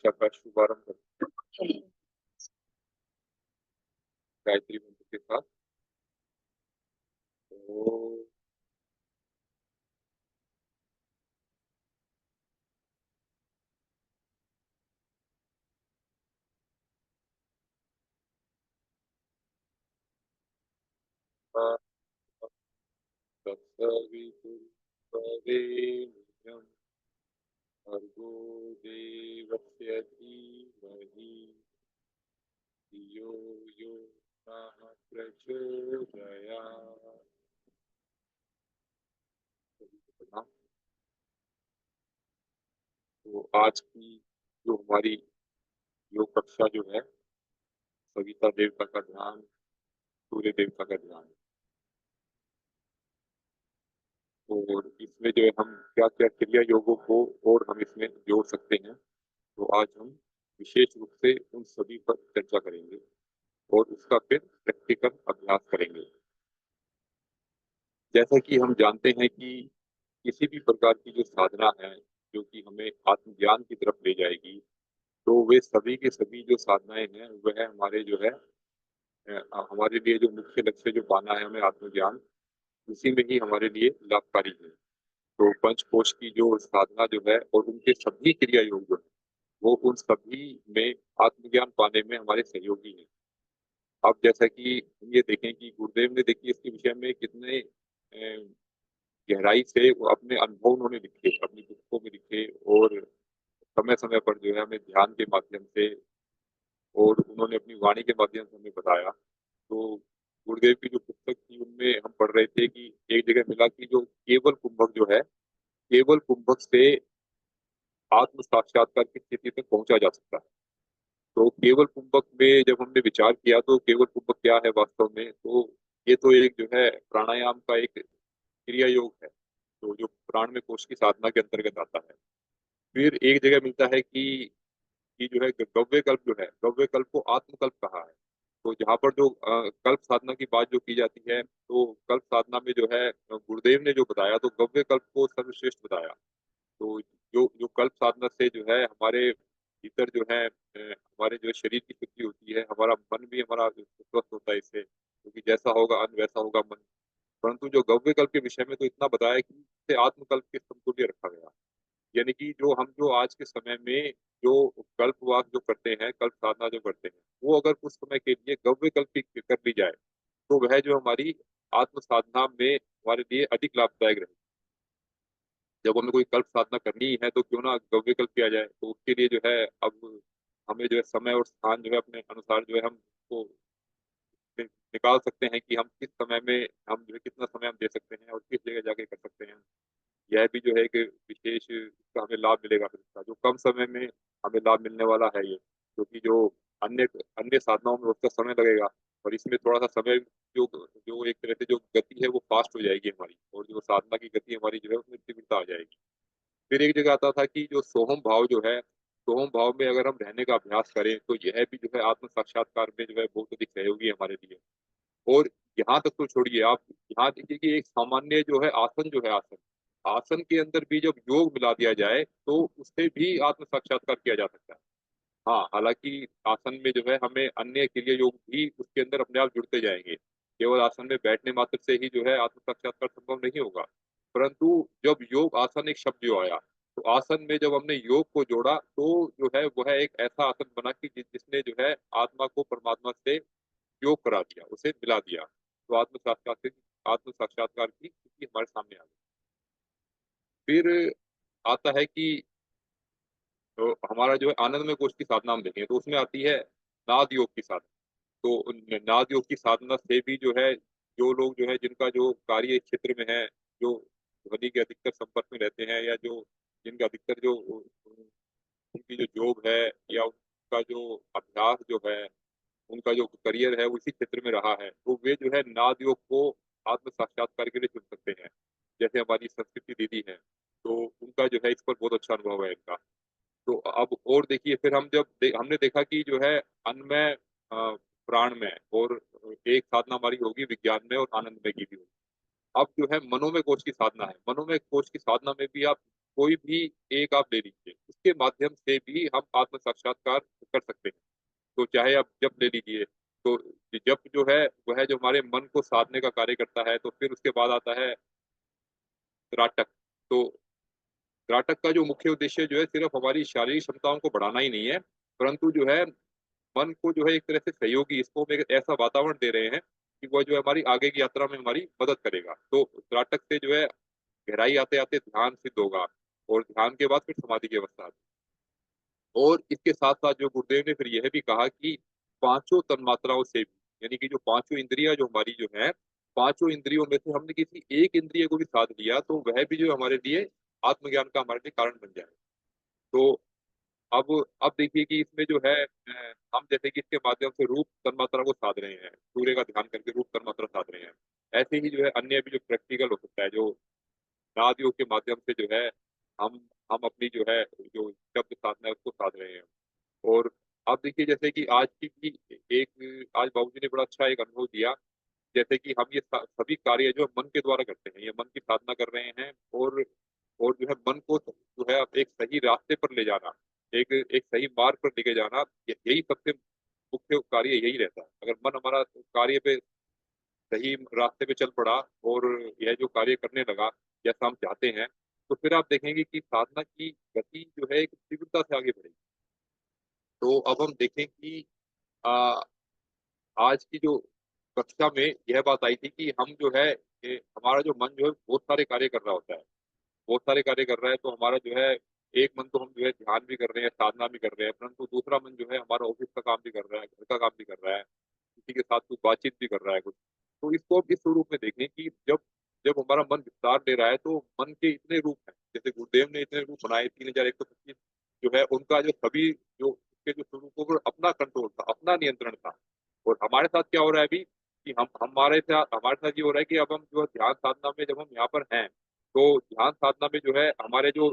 कक्षा का शुभारंभ करते हैं गायत्री मंत्र के साथ। तो तत्सवितुर्वरेण्यं भर्गो देवस्य धीमहि धियो यो नः प्रचोदयात्। तो आज की जो हमारी योग कक्षा जो है, सविता देवता का ध्यान, सूर्य देवता का ध्यान, और इसमें जो है हम क्या क्या क्रिया योगों को और हम इसमें जोड़ सकते हैं। तो आज हम विशेष रूप से उन सभी पर चर्चा करेंगे और उसका फिर प्रैक्टिकल अभ्यास करेंगे। जैसा कि हम जानते हैं कि किसी भी प्रकार की जो साधना है जो कि हमें आत्मज्ञान की तरफ ले जाएगी, तो वे सभी के सभी जो साधनाएं हैं वह हमारे जो है हमारे लिए जो मुख्य लक्ष्य जो पाना है हमें आत्मज्ञान, उसी में ही हमारे लिए लाभकारी है। तो पंचकोश की जो साधना जो है और उनके सभी क्रिया योग जो है वो उन सभी में आत्मज्ञान पाने में हमारे सहयोगी हैं। अब जैसा कि हम ये देखें कि गुरुदेव ने देखिए इसके विषय में कितने गहराई से वो अपने अनुभव उन्होंने लिखे, अपनी पुस्तकों में लिखे, और समय समय पर जो है हमें ध्यान के माध्यम से और उन्होंने अपनी वाणी के माध्यम से हमें बताया। तो गुरुदेव की जो पुस्तक थी उनमें हम पढ़ रहे थे कि एक जगह मिला कि जो केवल कुंभक जो है, केवल कुंभक से आत्म साक्षात्कार की स्थिति तक पहुंचा जा सकता है। तो केवल कुंभक में जब हमने विचार किया तो केवल कुंभक क्या है वास्तव में, तो ये तो एक जो है प्राणायाम का एक क्रिया योग है, तो जो प्राण में कोश की साधना के अंतर्गत आता है। फिर एक जगह मिलता है कि जो है गव्य कल्प जो है, गव्य कल्प को आत्मकल्प कहा है। तो जहाँ पर जो कल्प साधना की बात जो की जाती है, तो कल्प साधना में जो है गुरुदेव ने जो बताया तो गव्य कल्प को सर्वश्रेष्ठ बताया। तो जो जो कल्प साधना से जो है हमारे भीतर जो है हमारे जो शरीर की शुद्धि होती है, हमारा मन भी हमारा स्वस्थ होता है इससे, क्योंकि जैसा होगा अन्न वैसा होगा मन। परंतु जो गव्य कल्प के विषय में तो इतना बताया कि इसे आत्मकल्प के समतुल्य रखा गया। यानी कि जो आज के समय में जो कल्पवास जो करते हैं, कल्प साधना जो करते हैं, वो अगर कुछ समय के लिए गव्य कल्प की कर ली जाए तो वह जो हमारी आत्म साधना में हमारे लिए अधिक लाभदायक रहे। जब हमें कोई कल्प साधना करनी ही है तो क्यों ना गव्य कल्प किया जाए। तो उसके लिए जो है अब हमें जो है समय और स्थान जो है अपने अनुसार जो है हम उसको निकाल सकते हैं कि हम किस समय में हम जो है कितना समय हम दे सकते हैं और किस जगह जाके कर सकते हैं। यह भी जो है कि विशेष इसका हमें लाभ मिलेगा। फिर इसका जो कम समय में हमें लाभ मिलने वाला है ये, क्योंकि जो अन्य अन्य साधनाओं में उसका समय लगेगा, और इसमें थोड़ा सा समय जो जो एक तरह से जो गति है वो फास्ट हो जाएगी हमारी, और जो साधना की गति हमारी जो है उसमें तीव्रता आ जाएगी। फिर एक जगह आता था कि जो सोहम भाव जो है, सोहम भाव में अगर हम रहने का अभ्यास करें तो यह भी जो है आत्म साक्षात्कार में जो है बहुत अधिक सहयोगी है हमारे लिए। और यहाँ तक तो छोड़िए, आप यहाँ देखिए कि एक सामान्य जो है आसन जो है, आसन आसन के अंदर भी जब योग मिला दिया जाए तो उससे भी आत्म साक्षात्कार किया जा सकता है। हाँ, हालांकि आसन में जो है हमें अन्य क्रिया योग भी उसके अंदर अपने आप जुड़ते जाएंगे। केवल आसन में बैठने मात्र से ही जो है आत्म साक्षात्कार संभव नहीं होगा। परंतु जब योग आसन एक शब्द जो आया, तो आसन में जब हमने योग को जोड़ा तो जो है वह एक ऐसा आसन बना कि जिसने जो है आत्मा को परमात्मा से योग करा दिया, उसे मिला दिया। तो आत्म साक्षात्कार की स्थिति हमारे सामने आ गई। फिर आता है कि तो हमारा जो है आनंदमय कोश की साधना हम देखें तो उसमें आती है नाद योग की साधना। तो नाद योग की साधना से भी जो है जो लोग जो है जिनका जो कार्य क्षेत्र में है, जो ध्वनि के अधिकतर संपर्क में रहते हैं, या जो जिनका अधिकतर जो उनकी जो जॉब है या उनका जो अभ्यास जो है, उनका जो करियर है उसी क्षेत्र में रहा है, तो वे जो है नाद योग को आत्म साक्षात्कार के लिए चुन सकते हैं। जैसे हमारी संस्कृति दीदी है, तो उनका जो है इस पर बहुत अच्छा अनुभव है इनका। तो अब और देखिए, फिर हमने देखा कि जो है अन्नमय, प्राणमय और एक साधना हमारी होगी विज्ञान में और आनंदमय की भी होगी। अब जो है मनोमय कोश की साधना है, मनोमय कोश की साधना में भी आप कोई भी एक आप ले लीजिए, उसके माध्यम से भी हम आत्म साक्षात्कार कर सकते हैं। तो चाहे आप जप ले लीजिए, तो जप जो है वह जो हमारे मन को साधने का कार्य करता है। तो फिर उसके बाद आता है त्राटक। तो त्राटक का जो मुख्य उद्देश्य जो है सिर्फ हमारी शारीरिक क्षमताओं को बढ़ाना ही नहीं है, परंतु जो है मन को जो है एक तरह से सहयोगी, इसको हम एक ऐसा वातावरण दे रहे हैं कि वह जो है हमारी आगे की यात्रा में हमारी मदद करेगा। तो त्राटक से जो है गहराई आते आते ध्यान सिद्ध होगा, और ध्यान के बाद फिर समाधि की अवस्था आती है। और इसके साथ साथ जो गुरुदेव ने फिर यह भी कहा कि पांचों तन्मात्राओं से भी, यानी कि जो पांचों इंद्रियां जो हमारी जो है, पांचों इंद्रियों में से हमने किसी एक इंद्रिय को भी साध लिया तो वह भी जो हमारे लिए आत्मज्ञान का हमारे लिए कारण बन जाए। तो अब देखिए कि इसमें जो है हम जैसे कि इसके माध्यम से रूप तन्मात्रा को साध रहे हैं, सूर्य का ध्यान करके रूप तन्मात्रा साध रहे हैं। ऐसे ही जो है अन्य भी जो प्रैक्टिकल हो सकता है, जो नाद योग के माध्यम से जो है हम हम अपनी जो है जो शब्द साधना है उसको साध रहे हैं। और अब देखिए जैसे कि आज की भी एक आज बाबूजी ने बड़ा अच्छा एक अनुभव दिया, जैसे कि हम ये सभी कार्य जो मन के द्वारा करते हैं, ये मन की साधना कर रहे हैं। और जो है मन को जो है अब एक सही रास्ते पर ले जाना, एक एक सही मार्ग पर लेके जाना, यही सबसे मुख्य कार्य यही रहता है। अगर मन हमारा कार्य पे सही रास्ते पे चल पड़ा और यह जो कार्य करने लगा जैसा हम चाहते हैं, तो फिर आप देखेंगे कि साधना की गति जो है एक तीव्रता से आगे बढ़ेगी। तो अब हम देखें कि आ, आज की जो कक्षा में यह बात आई थी कि हम जो है हमारा जो मन जो है बहुत सारे कार्य कर रहा होता है, बहुत सारे कार्य कर रहा है। तो हमारा जो है एक मन तो हम जो है ध्यान भी कर रहे हैं, साधना भी कर रहे हैं, परंतु दूसरा मन जो है हमारा ऑफिस का काम भी कर रहा है, घर का काम भी कर रहा है, किसी के साथ कुछ बातचीत भी कर रहा है कुछ। तो इसको अब इस स्वरूप में देखें कि जब जब हमारा मन विस्तार ले रहा है तो मन के इतने रूप हैं, जैसे गुरुदेव ने इतने रूप बनाए 3125 जो है उनका जो सभी जो उसके जो स्वरूपों पर अपना कंट्रोल था, अपना नियंत्रण था। और हमारे साथ क्या हो रहा है अभी कि हम हमारे साथ ये हो रहा है कि अब हम जो है ध्यान साधना में जब हम यहाँ पर हैं, तो ध्यान साधना में जो है हमारे जो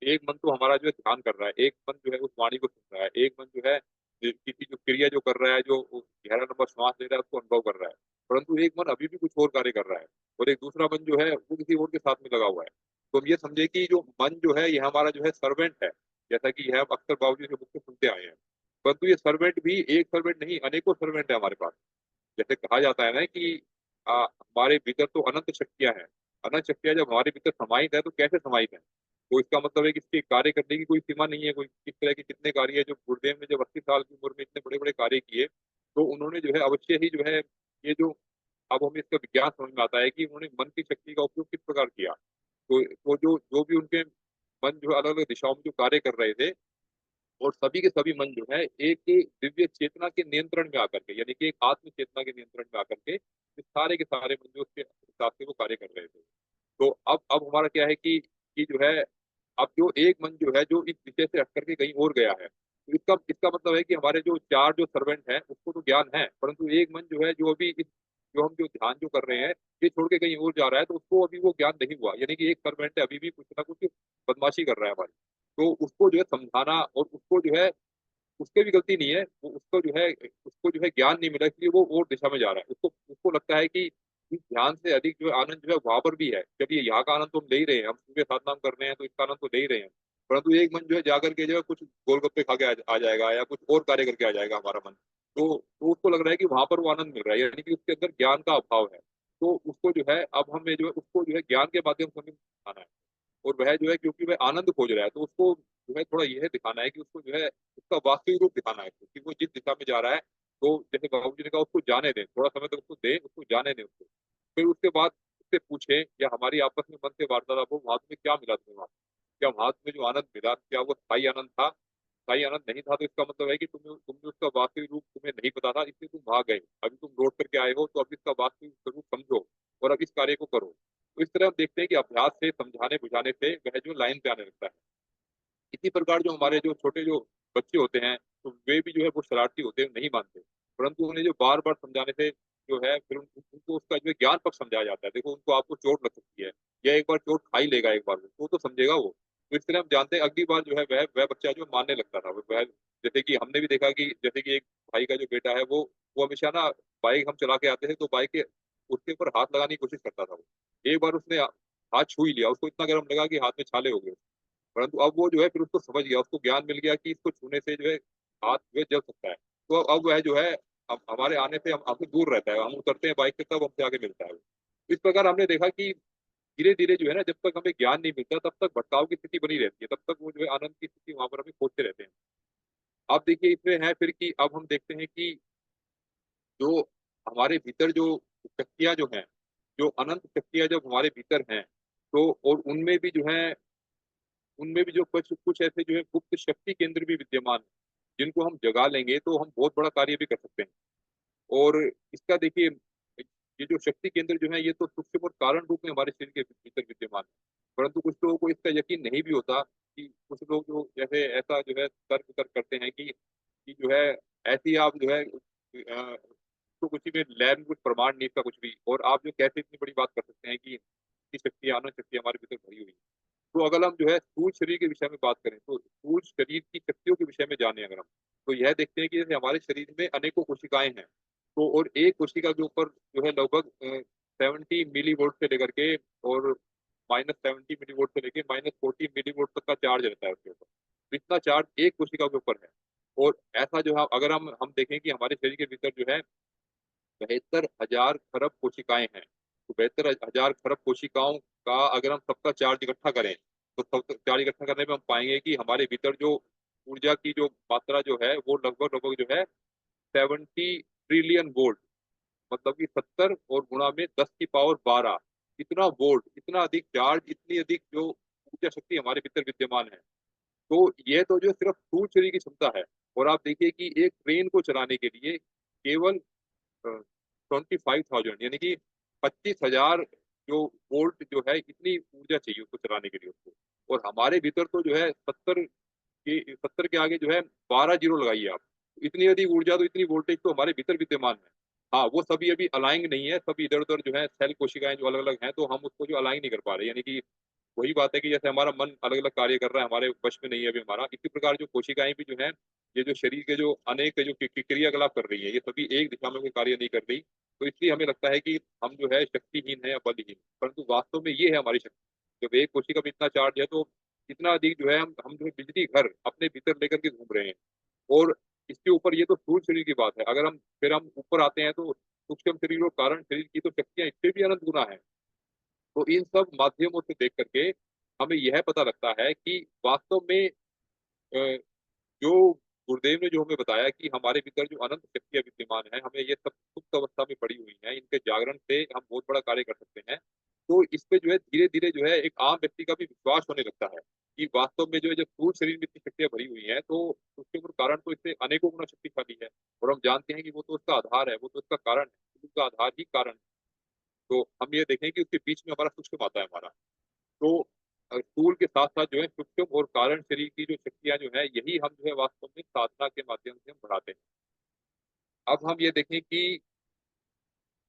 एक मन तो हमारा जो है ध्यान कर रहा है, एक मन जो है उस वाणी को सुन रहा है, एक मन जो है किसी जो क्रिया जो कर रहा है, जो गहरा लंबा श्वास ले रहा है उसको अनुभव कर रहा है, परंतु एक मन अभी भी कुछ और कार्य कर रहा है। और एक दूसरा मन जो है वो किसी और के साथ में लगा हुआ है। तो हम ये समझे कि जो मन जो है यह हमारा जो है सर्वेंट है, जैसा कि यह हम अक्सर बाबूजी से मुझसे सुनते आए हैं। परंतु ये सर्वेंट भी एक सर्वेंट नहीं, अनेकों सर्वेंट है हमारे पास। जैसे कहा जाता है ना कि हमारे भीतर तो अनंत शक्तियां हैं। अनंत शक्तियां जब हमारे भीतर समाहित है तो कैसे समाहित है? तो इसका मतलब है कि इसके कार्य करने की कोई सीमा नहीं है। कोई किस तरह के कितने कार्य है, जो गुरुदेव ने जब 80 साल की उम्र में इतने बड़े बड़े कार्य किए, तो उन्होंने जो है अवश्य ही जो है ये जो अब हमें इसका विज्ञान समझ में आता है कि उन्होंने मन की शक्ति का उपयोग किस प्रकार किया। तो जो जो भी उनके मन जो अलग अलग दिशाओं में जो कार्य कर रहे थे, और सभी के सभी मन जो है एक दिव्य चेतना के नियंत्रण में आकर के, यानी कि एक आत्म चेतना के नियंत्रण में आकर के ये सारे के सारे मन जो उसके हिसाब से वो कार्य कर रहे थे। तो अब हमारा क्या है कि जो है अब जो एक मन जो है जो इस विषय से हट करके कहीं और गया है, तो इसका इसका मतलब है कि हमारे जो चार जो सर्वेंट हैं उसको तो ज्ञान है, परंतु एक मन जो है जो अभी इस जो हम जो ध्यान जो कर रहे हैं ये छोड़ के कहीं और जा रहा है, तो उसको अभी वो ज्ञान नहीं हुआ। यानी कि एक सर्वेंट है अभी भी कुछ ना कुछ बदमाशी कर रहा है हमारी। तो उसको जो है समझाना, और उसको जो है उसकी भी गलती नहीं है, वो उसको जो है ज्ञान नहीं मिला इसलिए वो और दिशा में जा रहा है। उसको उसको लगता है कि इस ध्यान से अधिक जो है आनंद जो है वहां पर भी है। जब ये यहाँ का आनंद तो हम ले ही रहे हैं, हम सुबह सात नाम कर रहे हैं तो इसका आनंद तो ले ही रहे हैं, परंतु एक मन जो है जाकर के जो है कुछ गोलगप्पे खा के आ जाएगा या कुछ और कार्य करके आ जाएगा हमारा मन। तो उसको लग रहा है कि वहां पर वो आनंद मिल रहा है, यानी कि उसके अंदर ज्ञान का अभाव है। तो उसको जो है अब हमें जो है उसको जो है ज्ञान के माध्यम से हमें दिखाना है। और वह जो है क्योंकि वह आनंद खोज रहा है, तो उसको जो है थोड़ा यह दिखाना है कि उसको जो है उसका वास्तविक रूप दिखाना है कि वो जिस दिशा में जा रहा है। तो जैसे बाबू जी ने कहा उसको जाने दें, थोड़ा समय तक उसको दें, उसको जाने दें उसको। फिर उसके बाद उससे पूछें या हमारी आपस में मन से वार्तालाप हो, वहां तुम्हें क्या मिला, तुम्हें वहां क्या वहां तुम्हें जो आनंद मिला क्या वो स्थायी आनंद था? स्थायी आनंद नहीं था तो इसका मतलब है कि तुमने उसका वास्तविक रूप तुम्हें नहीं पता था, इसलिए तुम भाग गए। अभी तुम लौट करके आए हो तो अब इसका वास्तविक स्वरूप समझो और अब इस कार्य को करो। तो इस तरह हम देखते हैं कि अभ्यास से, समझाने बुझाने से वह जो लाइन पे आने लगता है। इसी प्रकार जो हमारे जो छोटे जो बच्चे होते हैं, तो वे भी जो है वो शरारती होते हैं, नहीं मानते, परंतु उन्हें जो बार बार समझाने से जो है फिर उनको उसका जो है ज्ञान पक्ष समझाया जाता है। देखो उनको आपको चोट लग सकती है, या एक बार चोट खा ही लेगा, एक बार वो तो समझेगा वो। तो इस तरह हम जानते हैं अगली बार जो है वह बच्चा जो मानने लगता था। वह जैसे कि हमने भी देखा कि जैसे कि एक भाई का जो बेटा है वो हमेशा ना बाइक हम चला के आते थे तो बाइक के उसके ऊपर हाथ लगाने की कोशिश करता था। वो एक बार उसने हाथ छू ही लिया, उसको इतना गर्म लगा कि हाथ में छाले हो गए। परंतु अब वो जो है फिर उसको समझ गया, उसको ज्ञान मिल गया कि इसको छूने से जो है हाथ जो है जल सकता है। तो अब वह जो है अब हमारे आने से हम हमसे दूर रहता है, हम उतरते हैं बाइक से तब हमसे आगे मिलता है वो। इस प्रकार हमने देखा कि धीरे-धीरे जो है ना, जब तक हमें ज्ञान नहीं मिलता तब तक भटकाव की स्थिति बनी रहती है, तब तक वो जो है आनंद की स्थिति वहाँ पर हमें खोजते रहते हैं। अब देखिए इसमें है फिर कि अब हम देखते हैं कि जो हमारे भीतर जो शक्तियाँ जो हैं, जो अनंत शक्तियाँ जब हमारे भीतर हैं, तो और उनमें भी जो कुछ कुछ ऐसे जो है गुप्त शक्ति केंद्र भी विद्यमान हैं, जिनको हम जगा लेंगे तो हम बहुत बड़ा कार्य भी कर सकते हैं। और इसका देखिए ये जो शक्ति केंद्र जो है ये तो सूक्ष्म और कारण रूप में हमारे शरीर के भीतर विद्यमान है। परंतु कुछ लोगों को इसका यकीन नहीं भी होता कि कुछ लोग जो जैसे ऐसा जो है तर्क करते हैं कि जो है ऐसे ही आप जो है तो कुछ भी लैब में कुछ प्रमाण नहीं इसका कुछ भी, और आप जो कैसे इतनी बड़ी बात कर सकते हैं कि इतनी शक्ति अनंत शक्ति हमारे भीतर भरी हुई है। तो अगर हम जो है स्थूल शरीर के विषय में बात करें, तो स्थूल शरीर की शक्तियों के विषय में जाने अगर हम, तो यह देखते हैं कि जैसे हमारे शरीर में अनेकों कोशिकाएं हैं, तो और एक कोशिका के ऊपर जो है लगभग 70 मिलीवोल्ट से लेकर के और -70 मिलीवोल्ट से लेके -40 मिलीवोल्ट तक का चार्ज रहता है उसके ऊपर। तो इतना चार्ज एक कोशिका के ऊपर है। और ऐसा जो है अगर हम देखें कि हमारे शरीर के भीतर जो है 72,000 खरब कोशिकाएं हैं। तो 72,000 खरब कोशिकाओं का अगर हम सबका चार्ज इकट्ठा करें, तो सब चार्ज इकट्ठा करने में हम पाएंगे कि हमारे भीतर जो ऊर्जा की जो मात्रा जो है वो लगभग लगभग जो है 70 ट्रिलियन वोल्ट, मतलब कि 70 और गुणा में 10 की पावर 12, इतना वोल्ट, इतना अधिक चार्ज, इतनी अधिक जो ऊर्जा शक्ति हमारे भीतर विद्यमान है। तो ये तो जो सिर्फ स्थूल शरीर की क्षमता है। और आप देखिए कि एक ट्रेन को चलाने के लिए केवल 25,000 यानी कि 25,000 जो वोल्ट जो है इतनी ऊर्जा चाहिए उसको चलाने के लिए उसको। और हमारे भीतर तो जो है 70 के आगे जो है 12 जीरो लगाइए आप। इतनी अधिक ऊर्जा, तो इतनी वोल्टेज तो हमारे भीतर विद्यमान है। हाँ, वो सभी अभी अलाइंग नहीं है, सभी इधर-उधर जो है सेल कोशिकाएँ जो अलग-अलग हैं, तो हम उसको जो अलाइन नहीं कर पा रहे। यानी कि वही बात है कि जैसे हमारा मन अलग-अलग कार्य कर रहा है, हमारे वश में नहीं है अभी हमारा, इसी प्रकार जो कोशिकाएँ भी जो हैं, ये जो शरीर के जो अनेक जो क्रियाकलाप कर रही है, ये सभी एक दिशा में कोई कार्य नहीं कर रही। तो इसलिए हमें लगता है कि हम जो है शक्तिहीन है या बलहीन, परंतु वास्तव में ये है हमारी शक्ति। जब एक कोशिका में इतना चार्ज है, तो इतना अधिक जो है हम जो है बिजली घर अपने भीतर लेकर के घूम रहे हैं। और इसके ऊपर ये तो स्थूल शरीर की बात है। अगर हम ऊपर आते हैं, तो सूक्ष्म शरीर और कारण शरीर की तो शक्तियाँ इससे भी अनंत गुना है। तो इन सब माध्यमों से देख करके हमें यह पता लगता है कि वास्तव में जो गुरुदेव ने जो हमें बताया कि हमारे भीतर जो अनंत शक्तियाँ विद्यमान हैं, हमें ये सब सुप्त अवस्था में पड़ी हुई हैं, इनके जागरण से हम बहुत बड़ा कार्य कर सकते हैं। तो इस पे जो है धीरे-धीरे जो है एक आम व्यक्ति का भी विश्वास होने लगता है कि वास्तव में जो है जब स्थूल शरीर में इतनी शक्तियाँ भरी हुई हैं, तो उसके ऊपर कारण तो इससे अनेकों गुना शक्तिशाली है। और हम जानते हैं कि वो तो उसका आधार है, वो तो उसका कारण है, उसका आधार ही कारण है। तो हम ये देखें कि उसके बीच में हमारा सूक्ष्म आता है हमारा। तो स्थूल के साथ-साथ जो है सूक्ष्म और कारण शरीर की जो शक्तियाँ जो हैं, यही हम जो है वास्तव में साधना के माध्यम से हम बढ़ाते हैं। अब हम ये देखें कि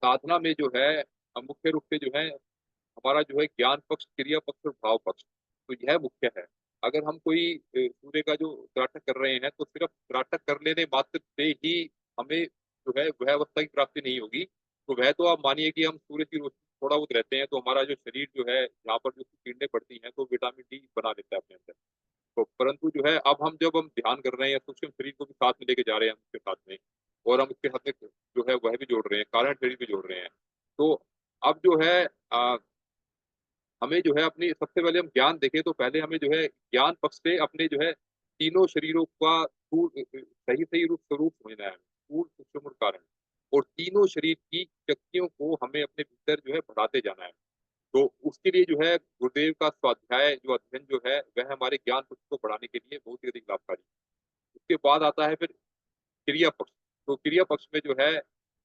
साधना में जो है मुख्य रूप से जो है हमारा जो है ज्ञान पक्ष, क्रिया पक्ष और भाव पक्ष, तो यह मुख्य है। अगर हम कोई सूर्य का जो त्राटक कर रहे हैं, तो सिर्फ त्राटक कर लेने मात्र से ही हमें जो है वह अवस्था की प्राप्ति नहीं होगी। तो वह तो आप मानिए कि हम सूर्य की रोशनी थोड़ा बहुत रहते हैं, तो हमारा जो शरीर जो है, जहाँ पर जो उसकी किरणें पड़ती हैं, तो विटामिन डी बना देता है अपने अंदर। तो परंतु जो है अब हम ध्यान कर रहे हैं या सूक्ष्म शरीर को भी साथ में लेके जा रहे हैं हम उसके साथ में, और हम उसके साथ में जो है वह भी जोड़ रहे हैं, कारण शरीर भी जोड़ रहे हैं। तो अब जो है हमें जो है अपनी सबसे पहले हम ज्ञान देखें, तो पहले हमें जो है ज्ञान पक्ष से अपने जो है तीनों शरीरों का सही-सही स्वरूप समझना है, स्थूल, सूक्ष्म और कारण। और तीनों शरीर की शक्तियों को हमें अपने भीतर जो है बढ़ाते जाना है। तो उसके लिए जो है गुरुदेव का स्वाध्याय जो अध्ययन जो है, वह हमारे ज्ञान पक्ष को बढ़ाने के लिए बहुत ही अधिक लाभकारी है। उसके बाद आता है फिर क्रिया पक्ष। तो क्रिया पक्ष में जो है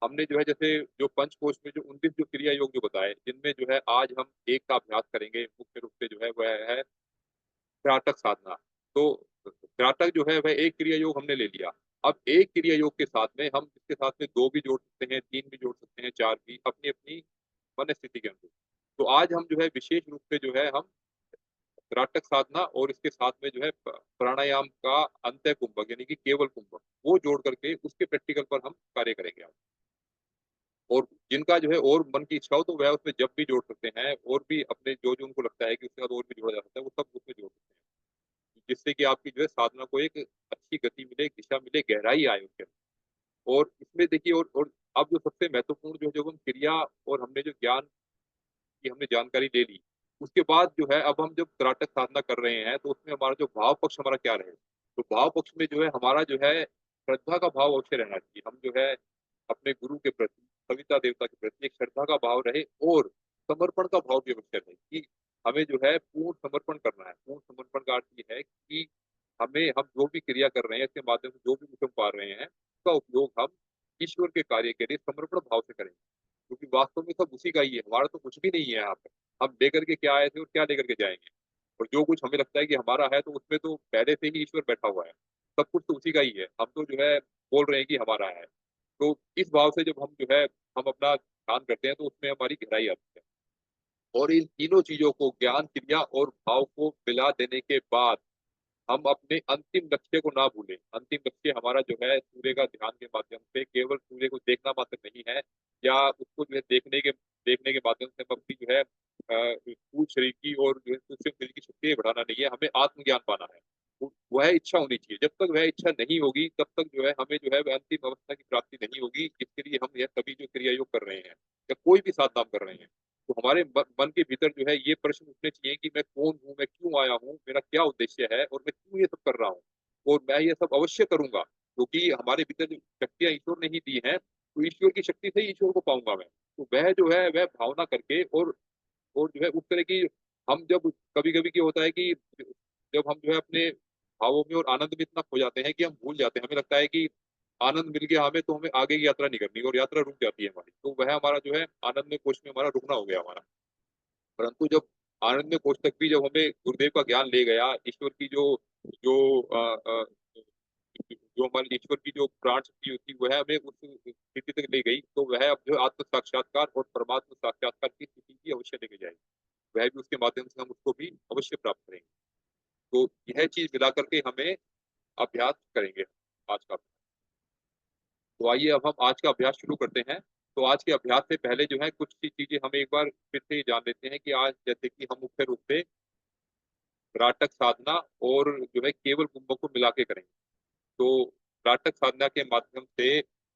हमने जो है जैसे जो पंचकोश में जो 19 जो क्रिया योग जो बताए, जिनमें जो है आज हम एक का अभ्यास करेंगे मुख्य रूप से जो है वह है त्राटक साधना। तो त्राटक जो है वह एक क्रिया योग हमने ले लिया। अब एक क्रिया योग के साथ में हम इसके साथ में 2 भी जोड़ सकते हैं, 3 भी जोड़ सकते हैं, 4 भी, अपनी-अपनी मन स्थिति के अनुरूप। तो आज हम जो है विशेष रूप से जो है हम त्राटक साधना और इसके साथ में जो है प्राणायाम का अंत्य कुंभक यानी कि केवल कुंभक, वो जोड़ करके उसके प्रैक्टिकल पर हम कार्य करेंगे आज। और जिनका जो है और मन की इच्छा हो तो वह उसमें जब भी जोड़ सकते हैं, और भी अपने जो जो उनको लगता है कि उसके बाद और भी जोड़ा जा सकता है, वो सब उसमें जोड़ सकते हैं, जिससे कि आपकी जो है साधना को एक अच्छी गति मिले, एक दिशा मिले, गहराई आए उसके अंदर। और इसमें देखिए, और अब जो सबसे महत्वपूर्ण जो जब हम क्रिया और हमने जो ज्ञान की हमने जानकारी ले ली, उसके बाद जो है अब हम जब त्राटक साधना कर रहे हैं तो उसमें हमारा जो भाव पक्ष हमारा क्या रहे। तो भाव पक्ष में जो है हमारा जो है श्रद्धा का भाव अवश्य रहना चाहिए। हम जो है अपने गुरु के प्रति, सविता देवता के प्रति एक श्रद्धा का भाव रहे, और समर्पण का भाव भी अवश्य रहे कि हमें जो है पूर्ण समर्पण करना है। पूर्ण समर्पण का अर्थ ये है कि हमें, हम जो भी क्रिया कर रहे हैं, इसके माध्यम से जो भी कुछ हम पा रहे हैं, उसका उपयोग हम ईश्वर के कार्य के लिए समर्पण भाव से करेंगे, क्योंकि वास्तव में सब उसी का ही है, हमारा तो कुछ भी नहीं है यहाँ पे। हम लेकर के क्या आए थे और क्या लेकर के जाएंगे, और जो कुछ हमें लगता है कि हमारा है तो उसमें तो पहले से ही ईश्वर बैठा हुआ है। सब कुछ तो उसी का ही है, हम तो जो है बोल रहे हैं कि हमारा है। तो इस भाव से जब हम जो है हम अपना ध्यान करते हैं तो उसमें हमारी गहराई आती है। और इन तीनों चीजों को, ज्ञान, क्रिया और भाव को मिला देने के बाद हम अपने अंतिम लक्ष्य को ना भूलें। अंतिम लक्ष्य हमारा जो है सूर्य का ध्यान के माध्यम से केवल सूर्य को देखना मात्र नहीं है, या उसको जो है देखने के माध्यम से हम अपनी जो है स्थूल शरीर की और जो है सूक्ष्म शरीर की शक्ति बढ़ाना नहीं है, हमें आत्मज्ञान पाना है। वह इच्छा होनी चाहिए। जब तक वह इच्छा नहीं होगी तब तक जो है हमें जो है वह अंतिम अवस्था की प्राप्ति नहीं होगी, जिसके लिए हम यह सभी जो क्रिया योग कर रहे हैं या कोई भी साधना हम कर रहे हैं। तो हमारे मन के भीतर जो है ये प्रश्न उठने चाहिए कि मैं कौन हूँ, मैं क्यों आया हूँ, मेरा क्या उद्देश्य है, और मैं क्यों ये सब कर रहा हूँ, और मैं ये सब अवश्य करूंगा, क्योंकि हमारे भीतर जो शक्तियां ईश्वर ने ही दी हैं, तो ईश्वर की शक्ति से ही ईश्वर को पाऊंगा मैं। तो वह जो है वह भावना करके, और जो है उस तरह की, हम जब कभी कभी क्या होता है कि जब हम जो है अपने भावों में और आनंद में इतना खो जाते हैं कि हम भूल जाते हैं, हमें लगता है कि आनंद मिल गया हमें तो हमें आगे की यात्रा नहीं करनी, और यात्रा रुक जाती है हमारी। तो वह हमारा जो है आनंद में कोष में हमारा रुकना हो गया हमारा। परंतु जब आनंद में कोष तक भी जब हमें गुरुदेव का ज्ञान ले गया, ईश्वर की जो जो जो हमारी ईश्वर की जो प्राण शक्ति होती है वह हमें उस स्थिति तक ले गई, तो वह अब जो आत्म साक्षात्कार और परमात्मा साक्षात्कार की स्थिति भी अवश्य लेके जाएगी। वह भी उसके माध्यम से हम उसको भी अवश्य प्राप्त करेंगे। तो यह चीज मिला करके हमें अभ्यास करेंगे आज का। तो आइए अब हम आज का अभ्यास शुरू करते हैं। तो आज के अभ्यास से पहले जो है कुछ सी चीजें हम एक बार फिर से जान लेते हैं कि आज जैसे कि हम मुख्य रूप से त्राटक साधना और जो है केवल कुंभक को मिला के करेंगे। तो त्राटक साधना के माध्यम से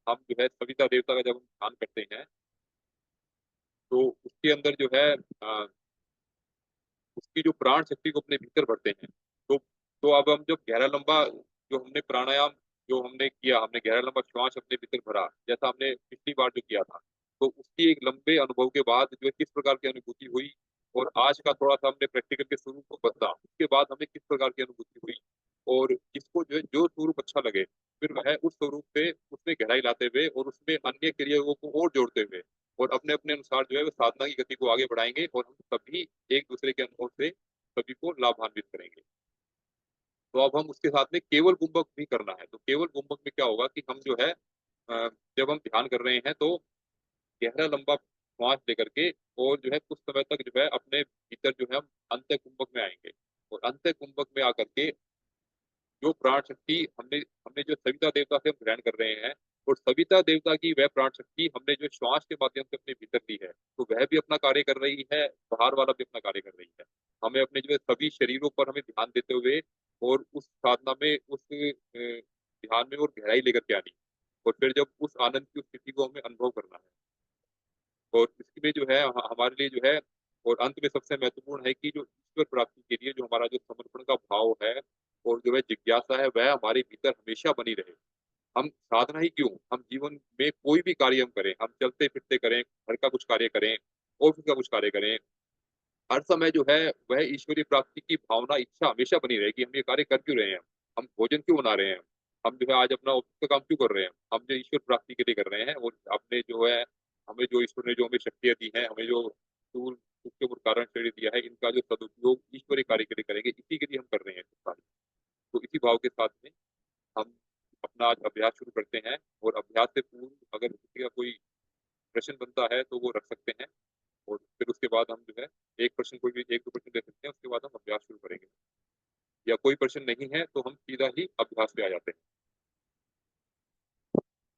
हम जो है सविता देवता का जब हम ध्यान करते हैं तो उसके अंदर जो है उसकी जो प्राण शक्ति को अपने भीतर भरते हैं। तो अब हम जब गहरा लंबा जो हमने प्राणायाम जो हमने किया, हमने गहरा लंबा श्वास अपने भीतर भरा जैसा हमने पिछली बार जो किया था, तो उसकी एक लंबे अनुभव के बाद जो है किस प्रकार की अनुभूति हुई, और आज का थोड़ा सा हमने प्रैक्टिकल के स्वरूप को बदला, उसके बाद हमें किस प्रकार की अनुभूति हुई, और जिसको जो है जो स्वरूप अच्छा लगे फिर वह उस स्वरूप से उसमें गहराई लाते हुए और उसमें अन्य क्रियाओं को और जोड़ते हुए और अपने अपने अनुसार जो है वो साधना की गति को आगे बढ़ाएंगे, और हम सभी एक दूसरे के अनुभव से सभी को लाभान्वित करेंगे। तो अब हम उसके साथ में केवल कुंभक भी करना है। तो केवल कुंभक में क्या होगा कि हम जो है जब हम ध्यान कर रहे हैं तो गहरा लंबा श्वास लेकर के और जो है कुछ समय तक जो है अपने भीतर जो है हम अंत्य कुंभक में आएंगे, और अंत्य कुंभक में आकर के जो प्राण शक्ति हमने हमने जो सविता देवता से हम ग्रहण कर रहे हैं, और सविता देवता की वह प्राण शक्ति हमने जो श्वास के माध्यम से अपने भीतर ली है, तो वह भी अपना कार्य कर रही है, बाहर वाला भी अपना कार्य कर रही है। हमें अपने जो है सभी शरीरों पर हमें ध्यान देते हुए और उस साधना में उस ध्यान में और गहराई लेकर के आनी, और फिर जब उस आनंद की उस स्थिति को हमें अनुभव करना है। और इसमें जो है हमारे लिए जो है, और अंत में सबसे महत्वपूर्ण है कि जो ईश्वर प्राप्ति के लिए जो हमारा जो समर्पण का भाव है और जो है जिज्ञासा है वह हमारे भीतर हमेशा बनी रहे। हम साधना ही क्यों, हम जीवन में कोई भी कार्य हम करें, हम चलते फिरते करें, घर का कुछ कार्य करें, ऑफिस का कुछ कार्य करें, हर समय जो है वह ईश्वरीय प्राप्ति की भावना, इच्छा हमेशा बनी रहे कि हम ये कार्य कर क्यों रहे हैं, हम भोजन क्यों बना रहे हैं, हम जो है आज अपना ऑफिस का काम क्यों कर रहे हैं, हम जो ईश्वर प्राप्ति के लिए कर रहे हैं, और अपने जो है हमें जो ईश्वर ने जो हमें शक्तियाँ दी हैं, हमें जो स्थूल सूक्ष्म और कारण शरीर दिया है, इनका जो सदुपयोग ईश्वरीय कार्य के लिए करेंगे, इसी के लिए हम कर रहे हैं सब कार्य। तो इसी भाव के साथ में हम अपना आज अभ्यास शुरू करते हैं, और अभ्यास से पूर्व अगर किसी का कोई प्रश्न बनता है तो वो रख सकते हैं, और फिर उसके बाद हम जो है एक प्रश्न, कोई भी एक दो प्रश्न दे सकते हैं, उसके बाद हम अभ्यास शुरू करेंगे। या कोई प्रश्न नहीं है तो हम सीधा ही अभ्यास पे आ जाते हैं।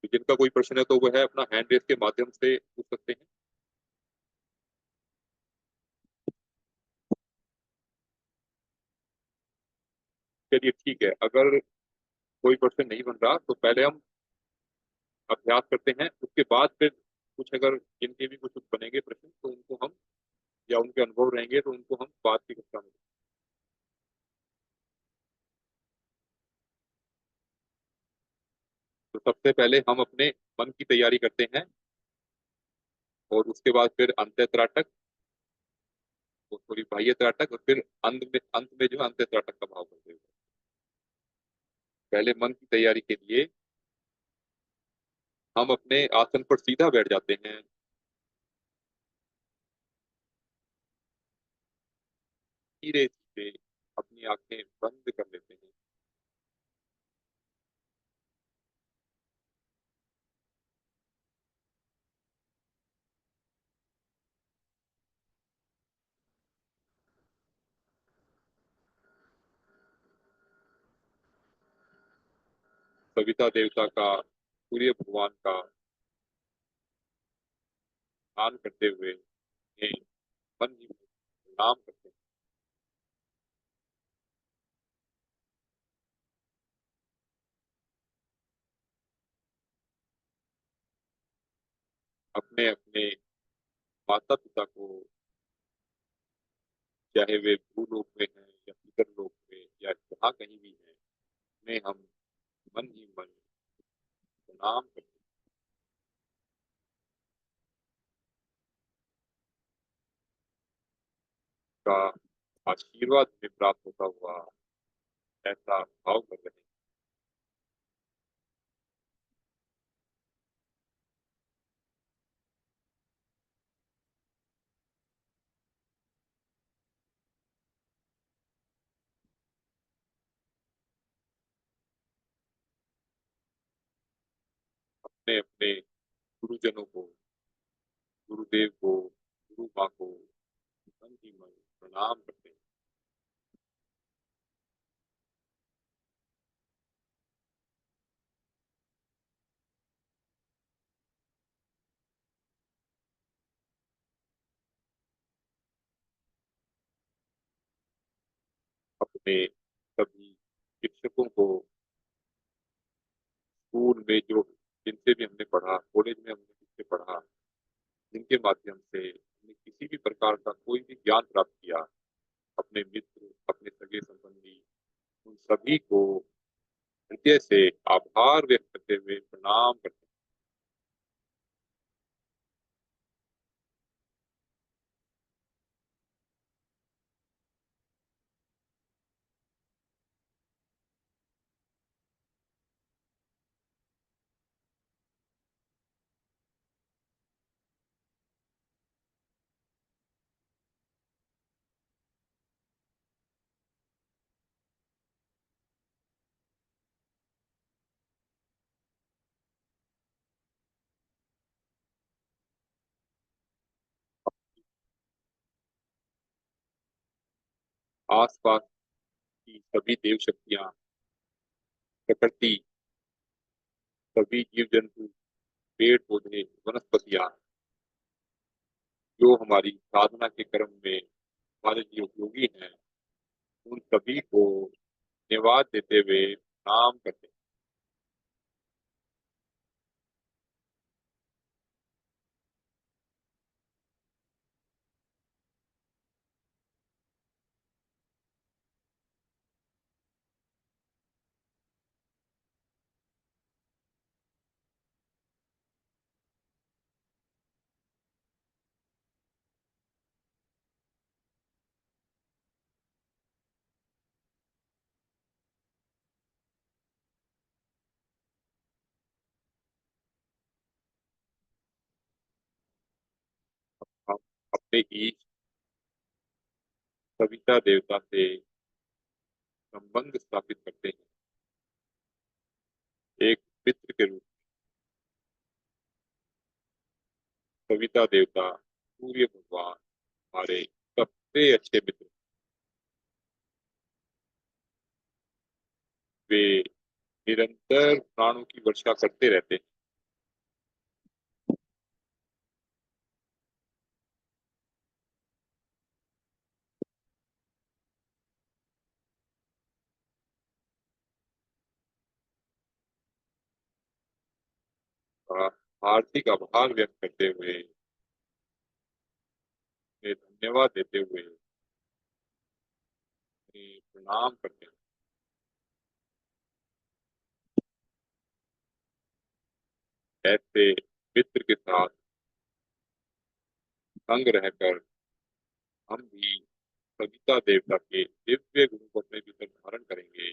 तो जिनका कोई प्रश्न है तो वह अपना हैंड रेस के माध्यम से पूछ सकते हैं। चलिए ठीक है, अगर कोई प्रश्न नहीं बन रहा तो पहले हम अभ्यास करते हैं, उसके बाद फिर कुछ अगर जिनके भी कुछ बनेंगे प्रश्न तो उनको हम, या उनके अनुभव रहेंगे तो उनको हम बाद की कक्षा में। तो सबसे पहले हम अपने मन की तैयारी करते हैं, और उसके बाद फिर अंत्य त्राटक, और थोड़ी बाह्य त्राटक, और फिर अंत में जो है अंत्य त्राटक का भाव करते हुए। पहले मन की तैयारी के लिए हम अपने आसन पर सीधा बैठ जाते हैं, धीरे धीरे अपनी आंखें बंद कर लेते हैं। सविता देवता का, सूर्य भगवान का ध्यान करते हुए उन्हें मन ही मन प्रणाम करते हैं। अपने अपने माता पिता को, चाहे वे भूलोक में हैं या पितर लोक में या जहाँ कहीं भी हैं, उन्हें हम मन ही मन प्रणाम करते हैं। का आशीर्वाद में प्राप्त होता हुआ ऐसा भाव कर रहे हैं। अपने अपने गुरुजनों को, गुरुदेव को, गुरु माँ को मन ही मन प्रणाम करते हैं। अपने सभी शिक्षकों को, स्कूल में जो जिनसे भी हमने पढ़ा, कॉलेज में हमने जिनसे पढ़ा, जिनके माध्यम से हमने किसी भी प्रकार का कोई भी ज्ञान प्राप्त किया, अपने मित्र, अपने सगे संबंधी, उन सभी को हृदय से आभार व्यक्त करते हुए प्रणाम करते हैं। आसपास की सभी देव शक्तियां, प्रकृति, सभी जीव जंतु, पेड़ पौधे, वनस्पतियां, जो हमारी साधना के क्रम में हमारे लिए उपयोगी हैं, उन सभी को धन्यवाद देते हुए प्रणाम करते हैं। हम अपने ईश सविता देवता से संबंध स्थापित करते हैं, एक मित्र के रूप में। सविता देवता, सूर्य भगवान हमारे सबसे अच्छे मित्र। वे निरंतर प्राणों की वर्षा करते रहते हैं। का हार्दिक आभार व्यक्त करते हुए, उन्हें धन्यवाद देते हुए, उन्हें प्रणाम करते हैं। ऐसे मित्र के साथ संग रहकर हम भी सविता देवता के दिव्य गुणों को अपने भीतर धारण करेंगे।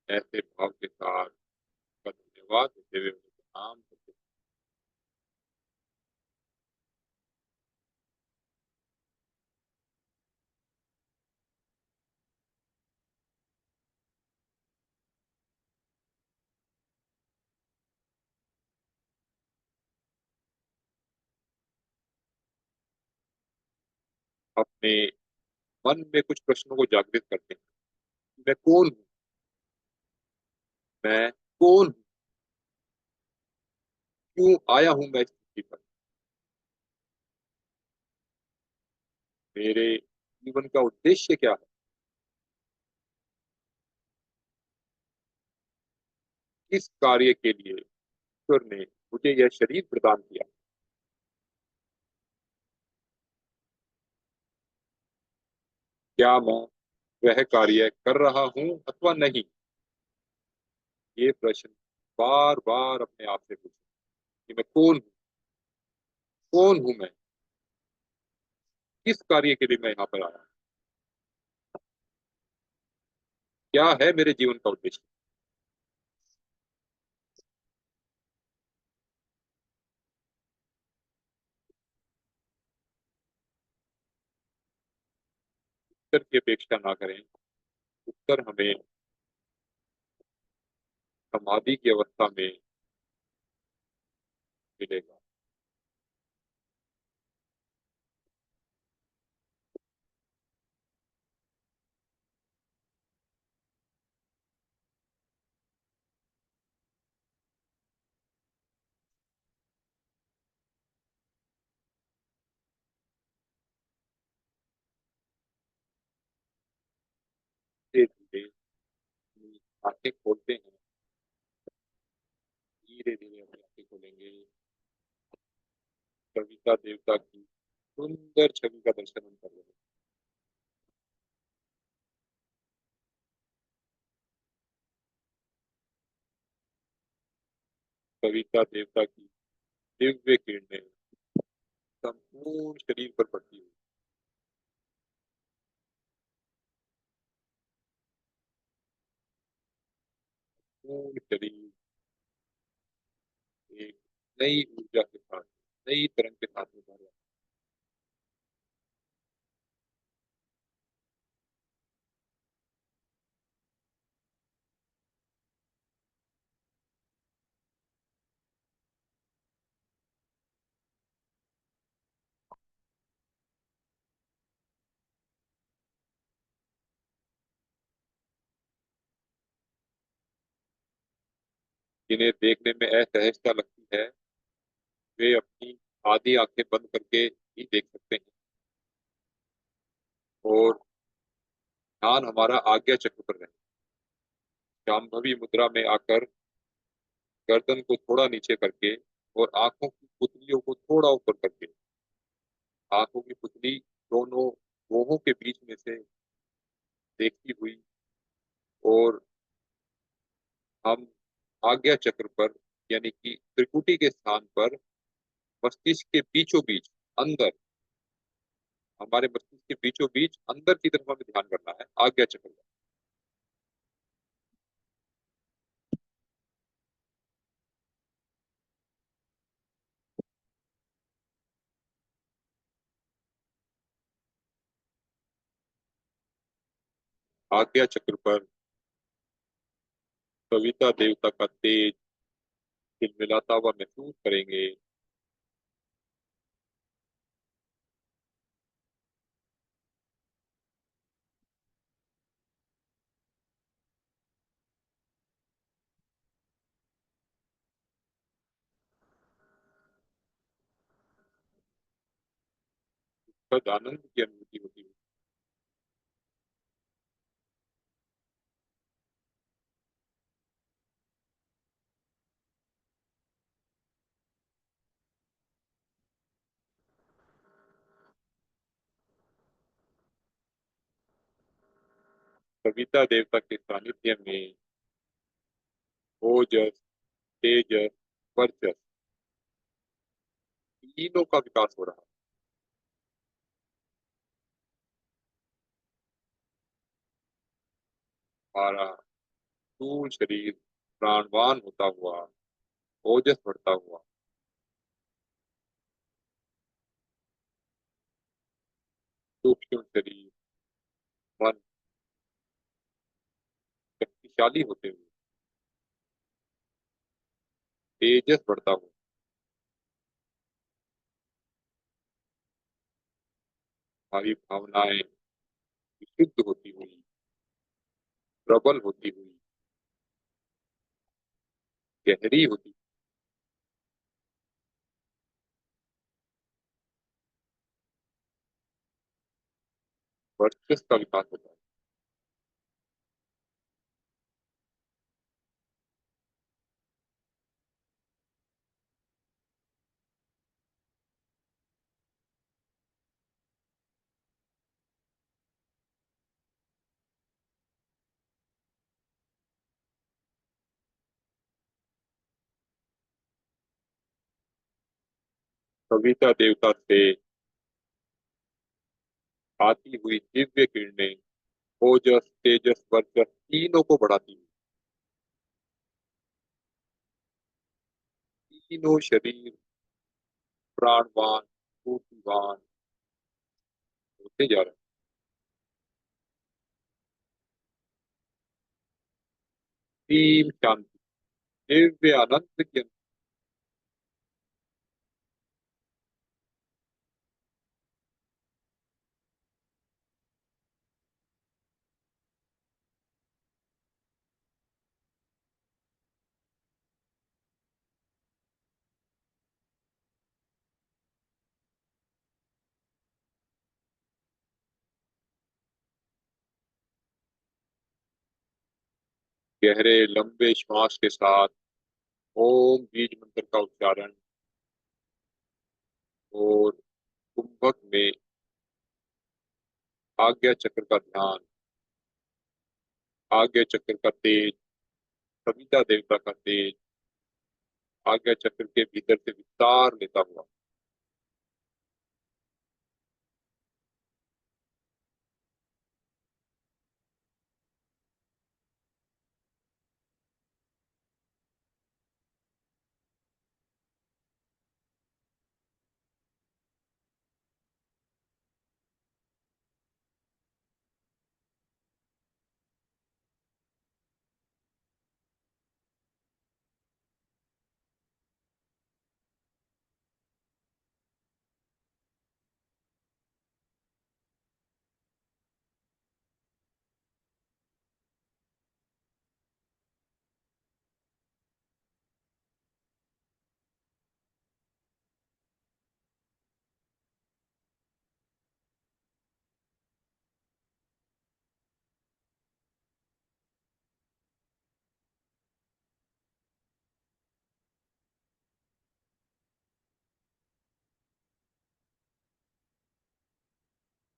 ऐसे भाव के साथ उनका धन्यवाद देते हुए उन्हें प्रणाम करते हैं। अपने मन में कुछ प्रश्नों को जागृत करते हैं। मैं कौन हूँ? मैं कौन हूँ? क्यों आया हूँ मैं इस पृथ्वी पर? मेरे जीवन का उद्देश्य क्या है? किस कार्य के लिए ईश्वर ने मुझे यह शरीर प्रदान किया? क्या मैं वह कार्य कर रहा हूँ अथवा नहीं? ये प्रश्न बार बार अपने आप से पूछें कि मैं कौन हूँ? कौन हूँ मैं? किस कार्य के लिए मैं यहाँ पर आया? क्या है मेरे जीवन का उद्देश्य? उत्तर की अपेक्षा ना करें। उत्तर हमें समाधि की अवस्था में मिलेगा। धीरे धीरे अपनी आंखें खोलते हैं। धीरे धीरे अपनी आंखें खोलेंगे। कविता देवता की सुंदर छवि का दर्शन हम कर रहे हैं। कविता देवता की दिव्य किरणें संपूर्ण शरीर पर पड़ती हुई, पूर्ण शरीर एक नई ऊर्जा के साथ, नई तरंग के साथ में भर जाता है। जिन्हें देखने में असहजता लगती है, वे अपनी आधी आंखें बंद करके ही देख सकते हैं। और ध्यान हमारा आज्ञा चक्र पर रहे। शांभवी मुद्रा में आकर गर्दन को थोड़ा नीचे करके और आंखों की पुतलियों को थोड़ा ऊपर करके, आंखों की पुतली दोनों भौहों के बीच में से देखती हुई, और हम आज्ञा चक्र पर यानी कि त्रिकुटी के स्थान पर मस्तिष्क के बीचों बीच अंदर, हमारे मस्तिष्क के बीचों बीच अंदर की तरफ हमें ध्यान करना है आज्ञा चक्र का। आज्ञा चक्र पर कविता देवता का तेज खिलमिलाता हुआ महसूस करेंगे। तद आनंद की अनुभूति होती है। सविता देवता के सानिध्य में ओजस, तेजस, वर्चस तीनों का विकास हो रहा है। हमारा स्थूल शरीर प्राणवान होता हुआ, ओजस बढ़ता हुआ, सूक्ष्म शरीर मन शक्तिशाली होते हुए, तेजस बढ़ता हुआ, हमारी भावनाएं विशुद्ध होती हुई, प्रबल होती हुई, गहरी होती, वर्चस्व का विकास होता है। कविता देवता से आती हुई दिव्य किरणें ओजस, तेजस, वर्चस तीनों को बढ़ाती हुई, तीनों शरीर प्राणवान, ऊर्जावान होते जा रहे हैं। टीम शांति, दिव्य आनंद के अंदर गहरे लंबे श्वास के साथ ओम बीज मंत्र का उच्चारण और कुंभक में आज्ञा चक्र का ध्यान, आज्ञा चक्र का तेज, सविता देवता का तेज आज्ञा चक्र के भीतर से विस्तार लेता हुआ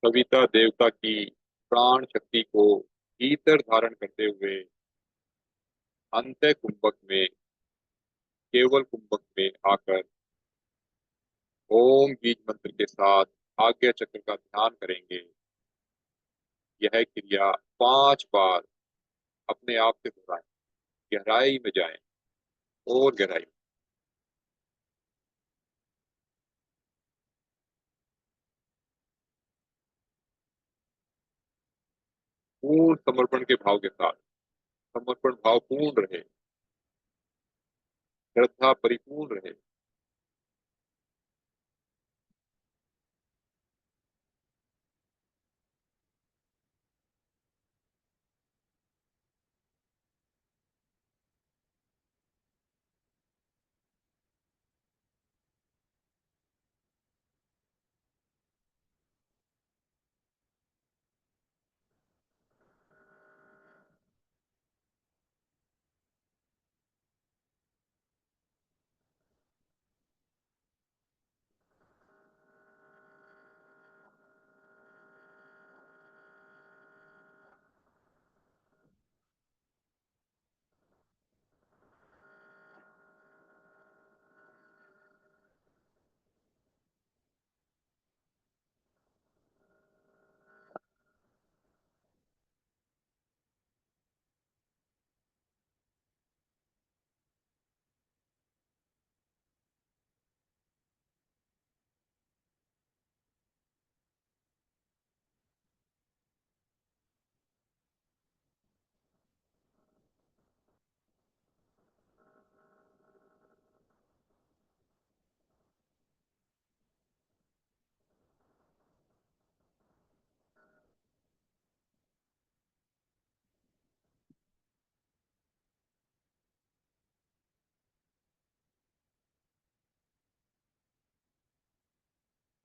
सविता देवता की प्राण शक्ति को भीतर धारण करते हुए अंत कुंभक में, केवल कुंभक में आकर ओम बीज मंत्र के साथ आज्ञा चक्र का ध्यान करेंगे। यह क्रिया 5 बार अपने आप से हो रहा है। गहराई में जाएं और गहराई में। पूर्ण समर्पण के भाव के साथ, समर्पण भाव पूर्ण रहे, श्रद्धा परिपूर्ण रहे।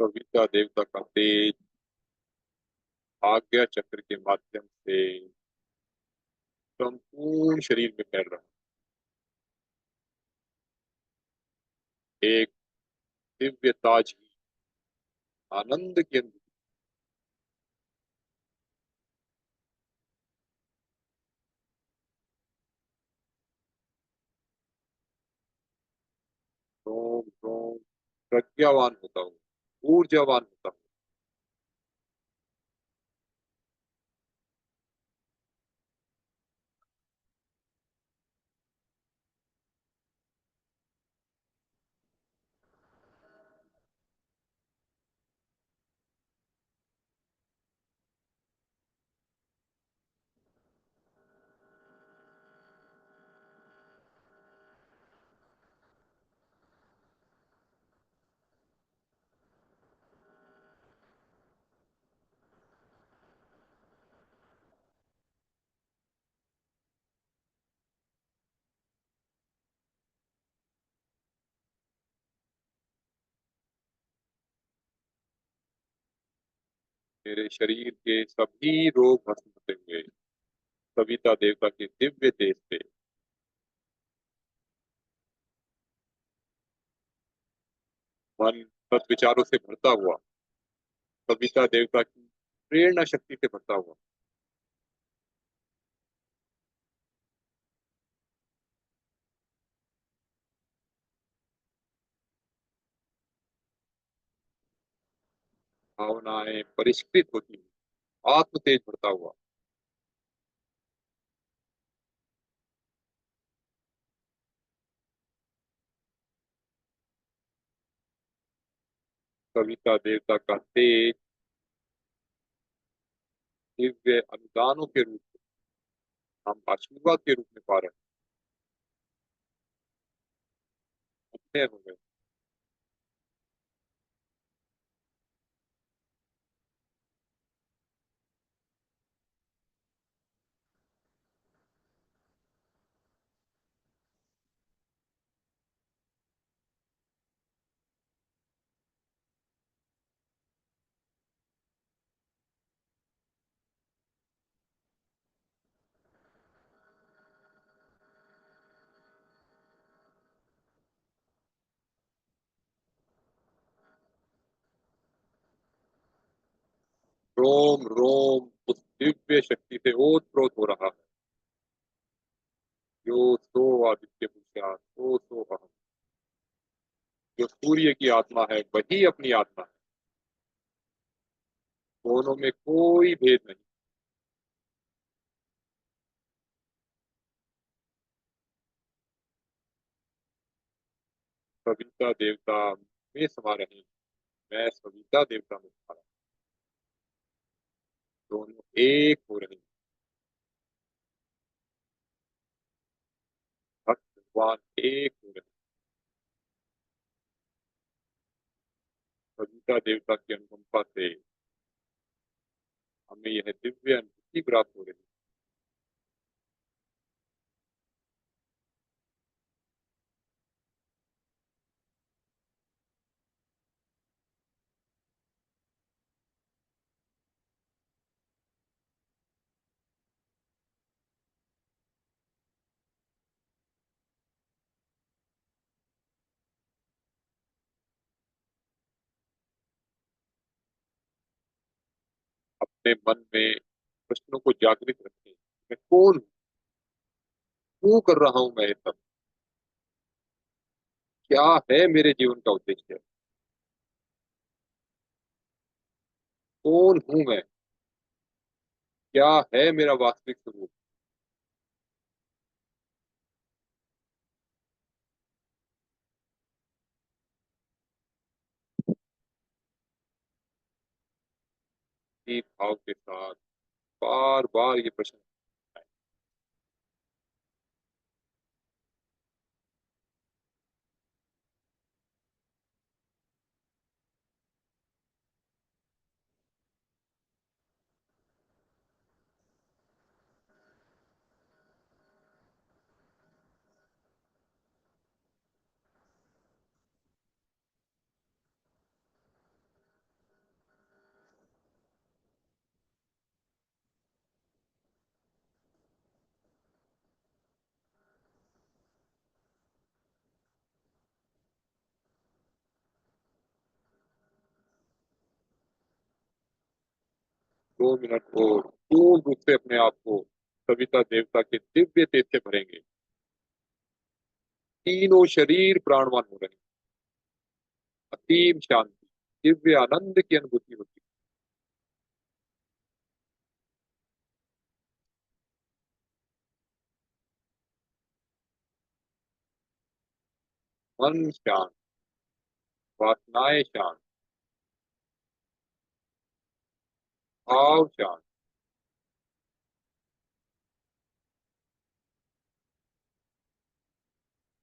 सविता देवता का तेज आज्ञा चक्र के माध्यम से संपूर्ण शरीर में फैल रहा है। एक दिव्य ताजगी, आनंद की अनुभूति। रोम रोम प्रज्ञावान होता हूँ, ऊर्जावान होता हूँ। मेरे शरीर के सभी रोग भस्म होते हुए सविता देवता के दिव्य तेज से मन सद्विचारों से भरता हुआ, सविता देवता की प्रेरणा शक्ति से भरता हुआ। भावनाएं परिष्कृत होती हुई, आत्म तेज भरता हुआ। सविता देवता का तेज दिव्य अनुदानों के रूप में हम आशीर्वाद के रूप में पा रहे हैं हो गए। रोम रोम उस दिव्य शक्ति से ओतप्रोत हो रहा है। जो सो आदित्य पुरुषा सो सो अहम। जो सूर्य की आत्मा है वही अपनी आत्मा है। दोनों में कोई भेद नहीं। सविता देवता में समा रहे, मैं सविता देवता में समा रहा। दोनों एक हो रहे। भक्त भगवान एक हो रहे। सविता देवता की अनुकंपा से हमें यह दिव्य अनुभूति प्राप्त हो रही है। अपने मन में प्रश्नों को जागृत रखें। मैं कौन हूँ? क्यों कर रहा हूँ मैं ये सब? क्या है मेरे जीवन का उद्देश्य? कौन हूँ मैं? क्या है मेरा वास्तविक स्वरूप? इसी भाव के साथ बार बार ये प्रश्न आए। 2 मिनट और पूर्ण रूप से अपने आप को सविता देवता के दिव्य तेज से भरेंगे। तीनों शरीर प्राणवान हो रहे हैं। असीम शांति, दिव्य आनंद की अनुभूति होती है। मन शांत, वासनाएं शांत, भाव शांत,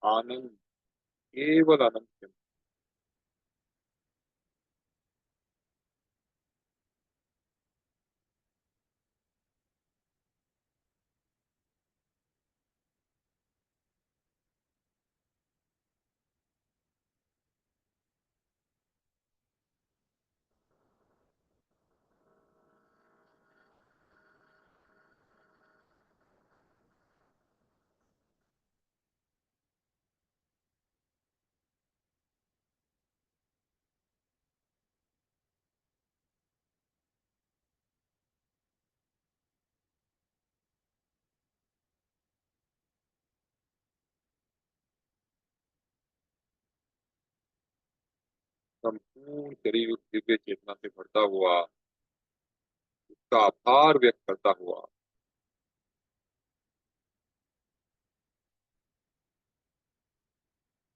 आनंद, केवल आनंद। संपूर्ण शरीर उस दिव्य चेतना से भरता हुआ, उसका आभार व्यक्त करता हुआ,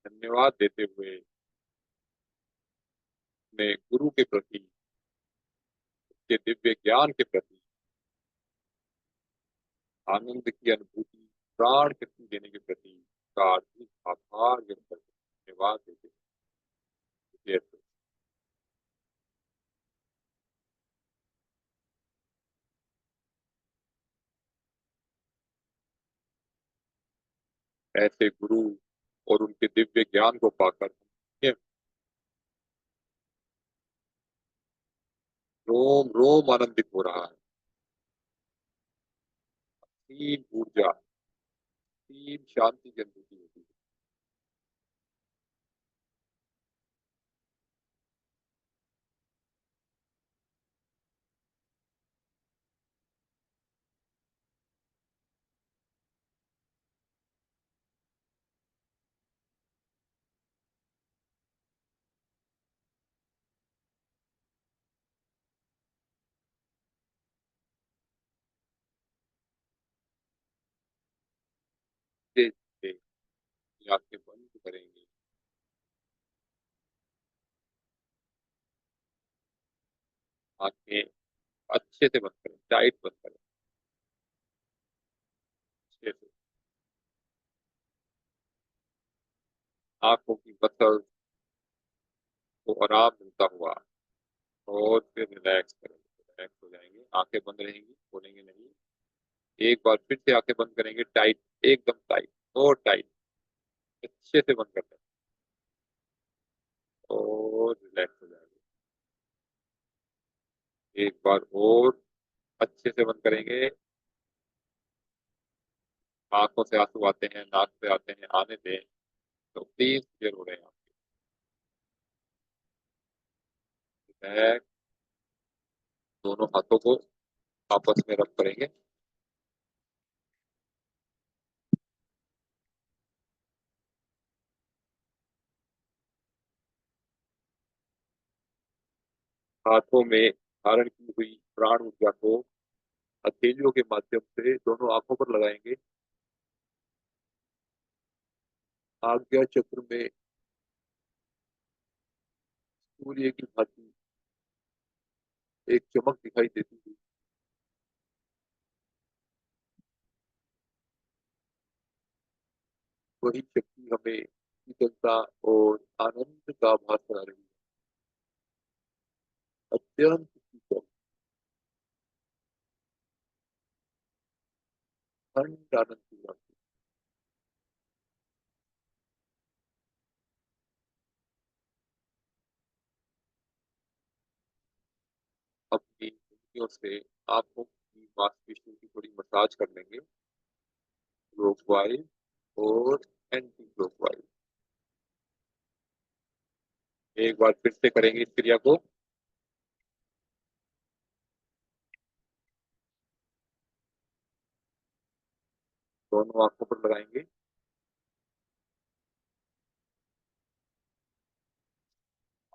धन्यवाद देते हुए अपने गुरु के प्रति, उसके दिव्य ज्ञान के प्रति आनंद की अनुभूति, प्राण शक्ति देने के प्रति उसका आर्थिक आभार व्यक्त करते हैं, धन्यवाद देते हैं। ऐसे गुरु और उनके दिव्य ज्ञान को पाकर ये रोम रोम आनंदित हो रहा है। असीम ऊर्जा, असीम शांति की अनुभूति होती है। धीरे धीरे आंखें बंद करेंगे, आंखें अच्छे से बंद करें, टाइट बंद करें, अच्छे से। आंखों की मसल को आराम मिलता हुआ और फिर रिलैक्स करेंगे, रिलैक्स हो जाएंगे, आंखें बंद रहेंगी, खोलेंगे नहीं। एक बार फिर से आंखें बंद करेंगे, टाइट, एकदम टाइट और टाइट, अच्छे से बंद करते हैं और रिलैक्स हो जाएंगे। एक बार और अच्छे से बंद करेंगे। आंखों से आंसू आते हैं, नाक से आते हैं, आने दें। तो प्लीज क्लियर हो रहे हैं आप। दोनों हाथों को आपस में रब करेंगे। हाथों में धारण की हुई प्राण ऊर्जा को हथेलियों के माध्यम से दोनों आंखों पर लगाएंगे। आज्ञा चक्र में सूर्य की भांति एक चमक दिखाई देती है। वही शक्ति हमें शीतलता और आनंद का आभास करा रही है। अत्यंत शीतल, ठंड आनंद की बात है। अपनी उंगलियों से आंखों की मांसपेशियों की थोड़ी मसाज कर लेंगे, क्लॉकवाइज और एंटी क्लॉकवाइज। एक बार फिर से करेंगे इस क्रिया को। दोनों आंखों पर लगाएंगे।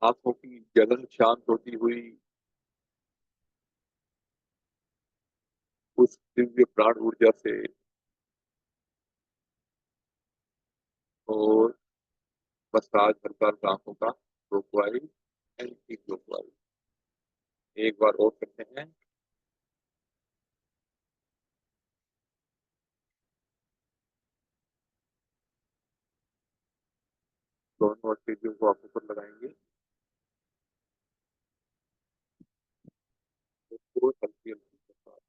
आंखों की जलन शांत होती हुई उस दिव्य प्राण ऊर्जा से, और मसाज हल्का हल्का आंखों का क्लॉकवाइज एंटी क्लॉकवाइज। एक बार और करते हैं। दोनों चीजों को आंखों पर लगाएंगे और हल्की हल्की मसाज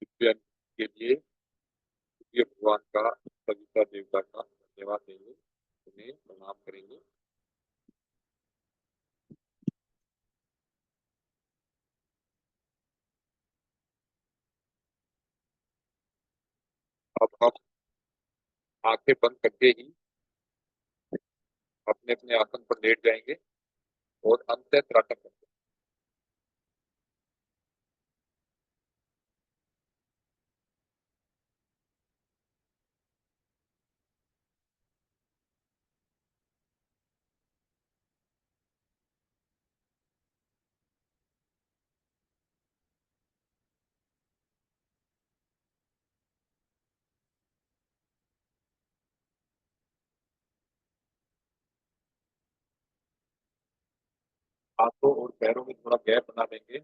दिव्य के लिए सूर्य भगवान का, सविता देवता का धन्यवाद देंगे, उन्हें प्रणाम करेंगे। अब हम आंखें बंद करके ही अपने अपने आसन पर लेट जाएंगे और अंत्य त्राटक करेंगे। हाथों और पैरों में थोड़ा गैप बना देंगे।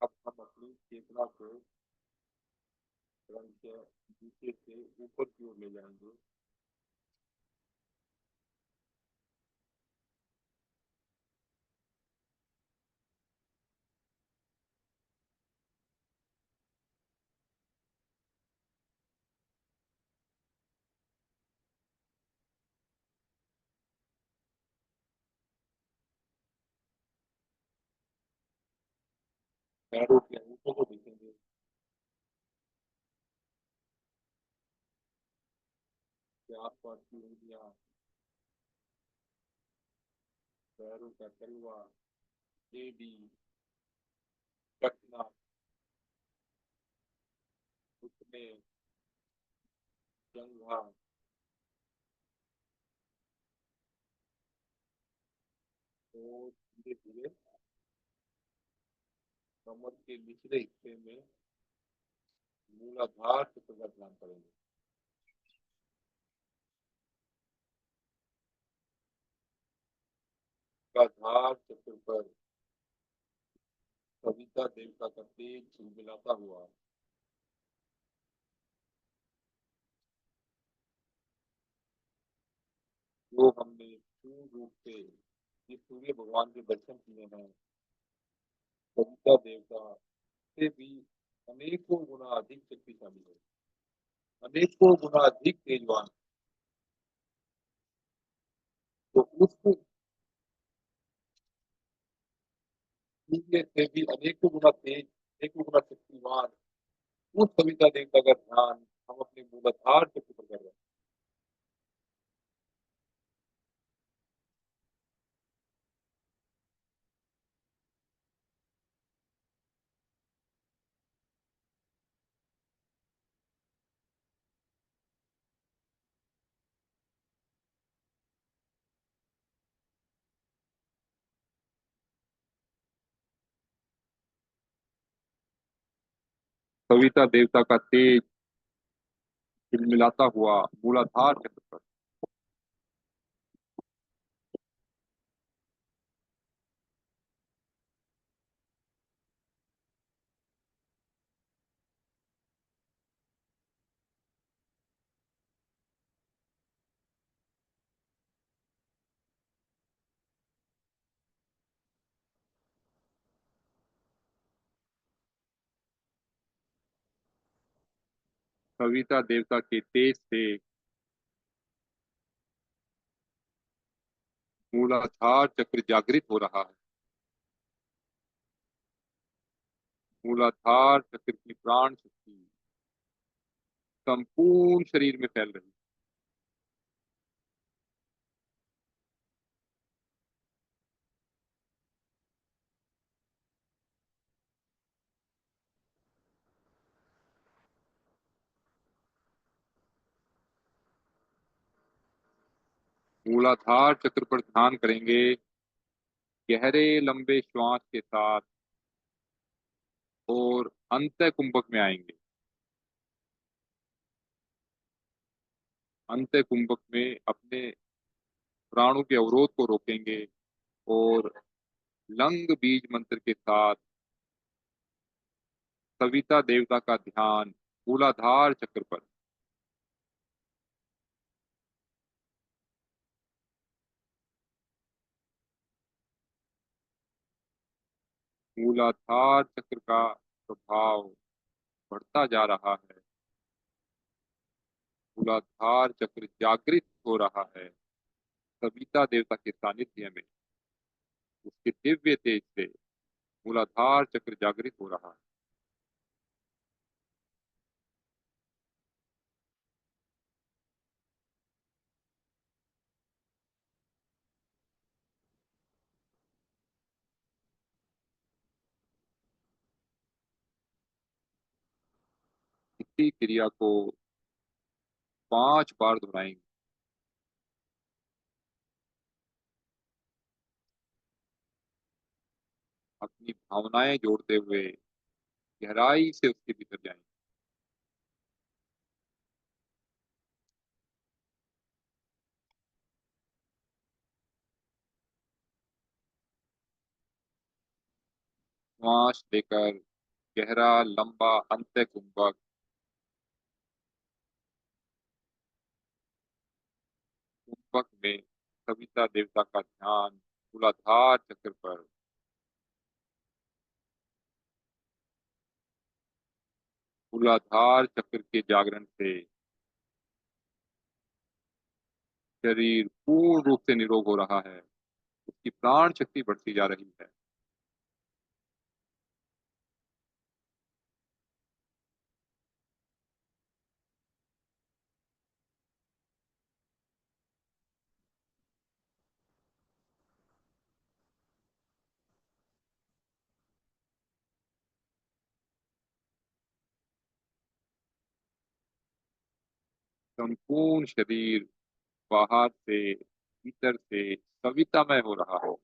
अब हम अपनी चेतना को क्रमशः नीचे से ऊपर की ओर ले जाएंगे। पैरों के अंगूठों को देखेंगे कि आसपास की उंगलियां, पैरों का तलवा, एड़ी, टखना, घुटने, जंघा, और धीरे धीरे कमर के निचले हिस्से में मूलाधार चक्र का ध्यान करेंगे। मूलाधार चक्र पर कविता देवता का तेज झिलमिलाता हुआ जो हमने पूर्ण रूप से जिस सूर्य भगवान के दर्शन किए हैं, कविता देवता से भी अनेकों गुना अधिक शक्तिशाली है, अनेकों गुना अधिक तेजवान। तो उस सूर्य से भी अनेकों गुना तेज, अनेकों गुना शक्तिवान उस कविता देवता का ध्यान हम अपने मूलाधार चक्र पर कर रहे हैं। कविता देवता का तेज झिलमिलाता हुआ मूलाधार चक्र पर। कविता देवता के तेज से मूलाधार चक्र जागृत हो रहा है। मूलाधार चक्र की प्राण शक्ति संपूर्ण शरीर में फैल रही है। मूलाधार चक्र पर ध्यान करेंगे, गहरे लंबे श्वास के साथ, और अंतः कुंभक में आएंगे। अंतः कुंभक में अपने प्राणों के अवरोध को रोकेंगे और लंग बीज मंत्र के साथ सविता देवता का ध्यान मूलाधार चक्र पर। मूलाधार चक्र का प्रभाव बढ़ता जा रहा है। मूलाधार चक्र जागृत हो रहा है सविता देवता के सानिध्य में। उसके दिव्य तेज से मूलाधार चक्र जागृत हो रहा है। इसी क्रिया को 5 बार दोहराएंगे। अपनी भावनाएं जोड़ते हुए गहराई से उसके भीतर जाएंगे। श्वास लेकर गहरा लंबा अंत्य कुंभक, कुंभक में सविता देवता का ध्यान मूलाधार चक्र पर। मूलाधार चक्र के जागरण से शरीर पूर्ण रूप से निरोग हो रहा है। उसकी प्राण शक्ति बढ़ती जा रही है। संपूर्ण शरीर बाहर से भीतर से सवितामय हो रहा है,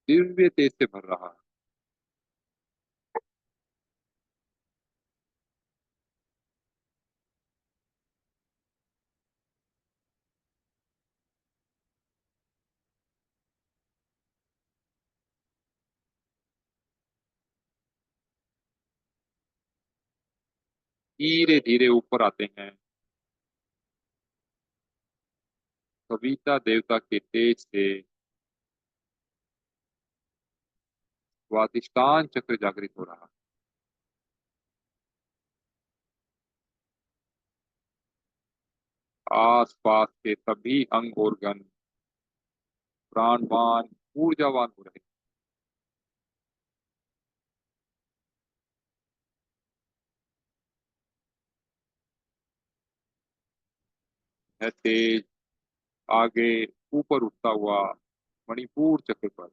दिव्य तेज से भर रहा है। धीरे धीरे ऊपर आते हैं। सविता देवता के तेज से स्वादिष्टान चक्र जागृत हो रहा है। आस पास के सभी अंग organ प्राणवान ऊर्जावान हो रहे हैं। तेज आगे ऊपर उठता हुआ मणिपुर चक्र पर।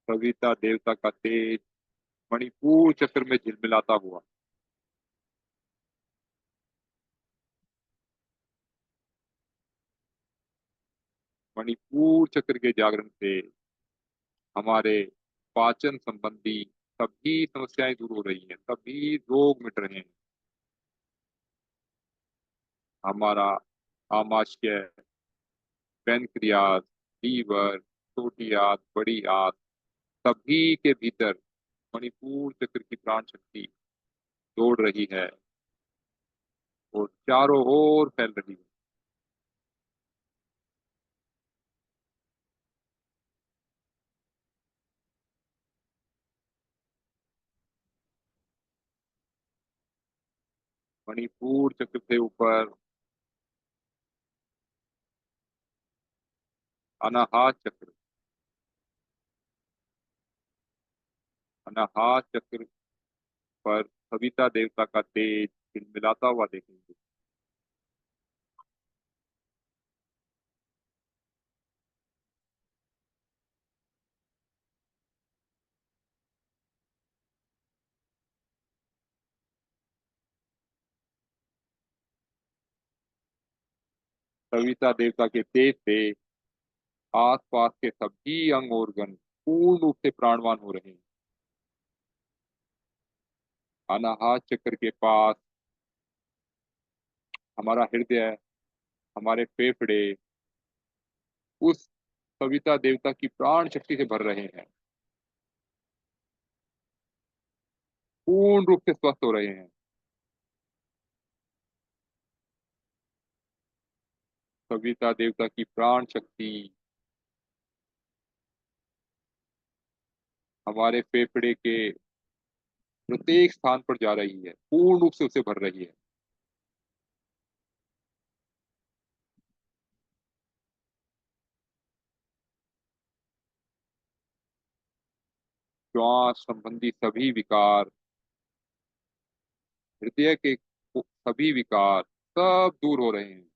सविता देवता का तेज मणिपुर चक्र में झिलमिलाता हुआ मणिपुर चक्र के जागरण से हमारे पाचन संबंधी सभी समस्याएं दूर हो रही हैं, सभी रोग मिट रहे हैं। हमारा आमाशय, पेनक्रियास, लीवर, छोटी आंत, बड़ी आंत, सभी के भीतर मणिपुर चक्र की प्राण शक्ति दौड़ रही है और चारों ओर फैल रही है। मणिपुर चक्र से ऊपर अनाहत चक्र, अनाहत चक्र पर सविता देवता का तेज खिलमिलाता हुआ देखेंगे। सविता देवता के तेज से आसपास के सभी अंग organ पूर्ण रूप से प्राणवान हो रहे हैं। अनाहत चक्र के पास हमारा हृदय, हमारे फेफड़े उस सविता देवता की प्राण शक्ति से भर रहे हैं, पूर्ण रूप से स्वस्थ हो रहे हैं। सविता देवता की प्राण शक्ति हमारे फेफड़े के प्रत्येक स्थान पर जा रही है, पूर्ण रूप से उसे भर रही है। श्वास संबंधी सभी विकार, हृदय के सभी विकार सब दूर हो रहे हैं।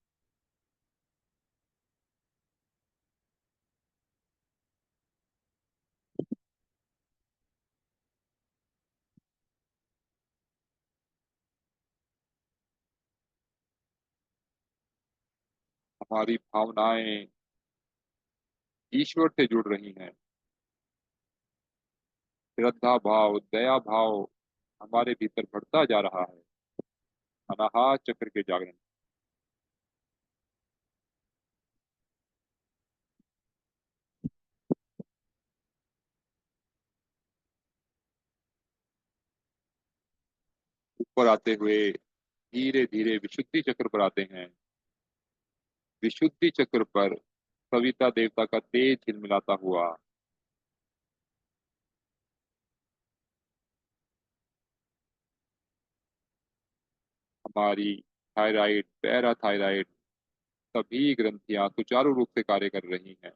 हमारी भावनाएं ईश्वर से जुड़ रही हैं। श्रद्धा भाव, दया भाव हमारे भीतर बढ़ता जा रहा है। अनाहत चक्र के जागरण ऊपर आते हुए धीरे धीरे विशुद्धि चक्र पर आते हैं। विशुद्धि चक्र पर सविता देवता का तेज झिलमिलाता हुआ हमारी थायराइड, पैराथायराइड सभी ग्रंथियां सुचारू रूप से कार्य कर रही हैं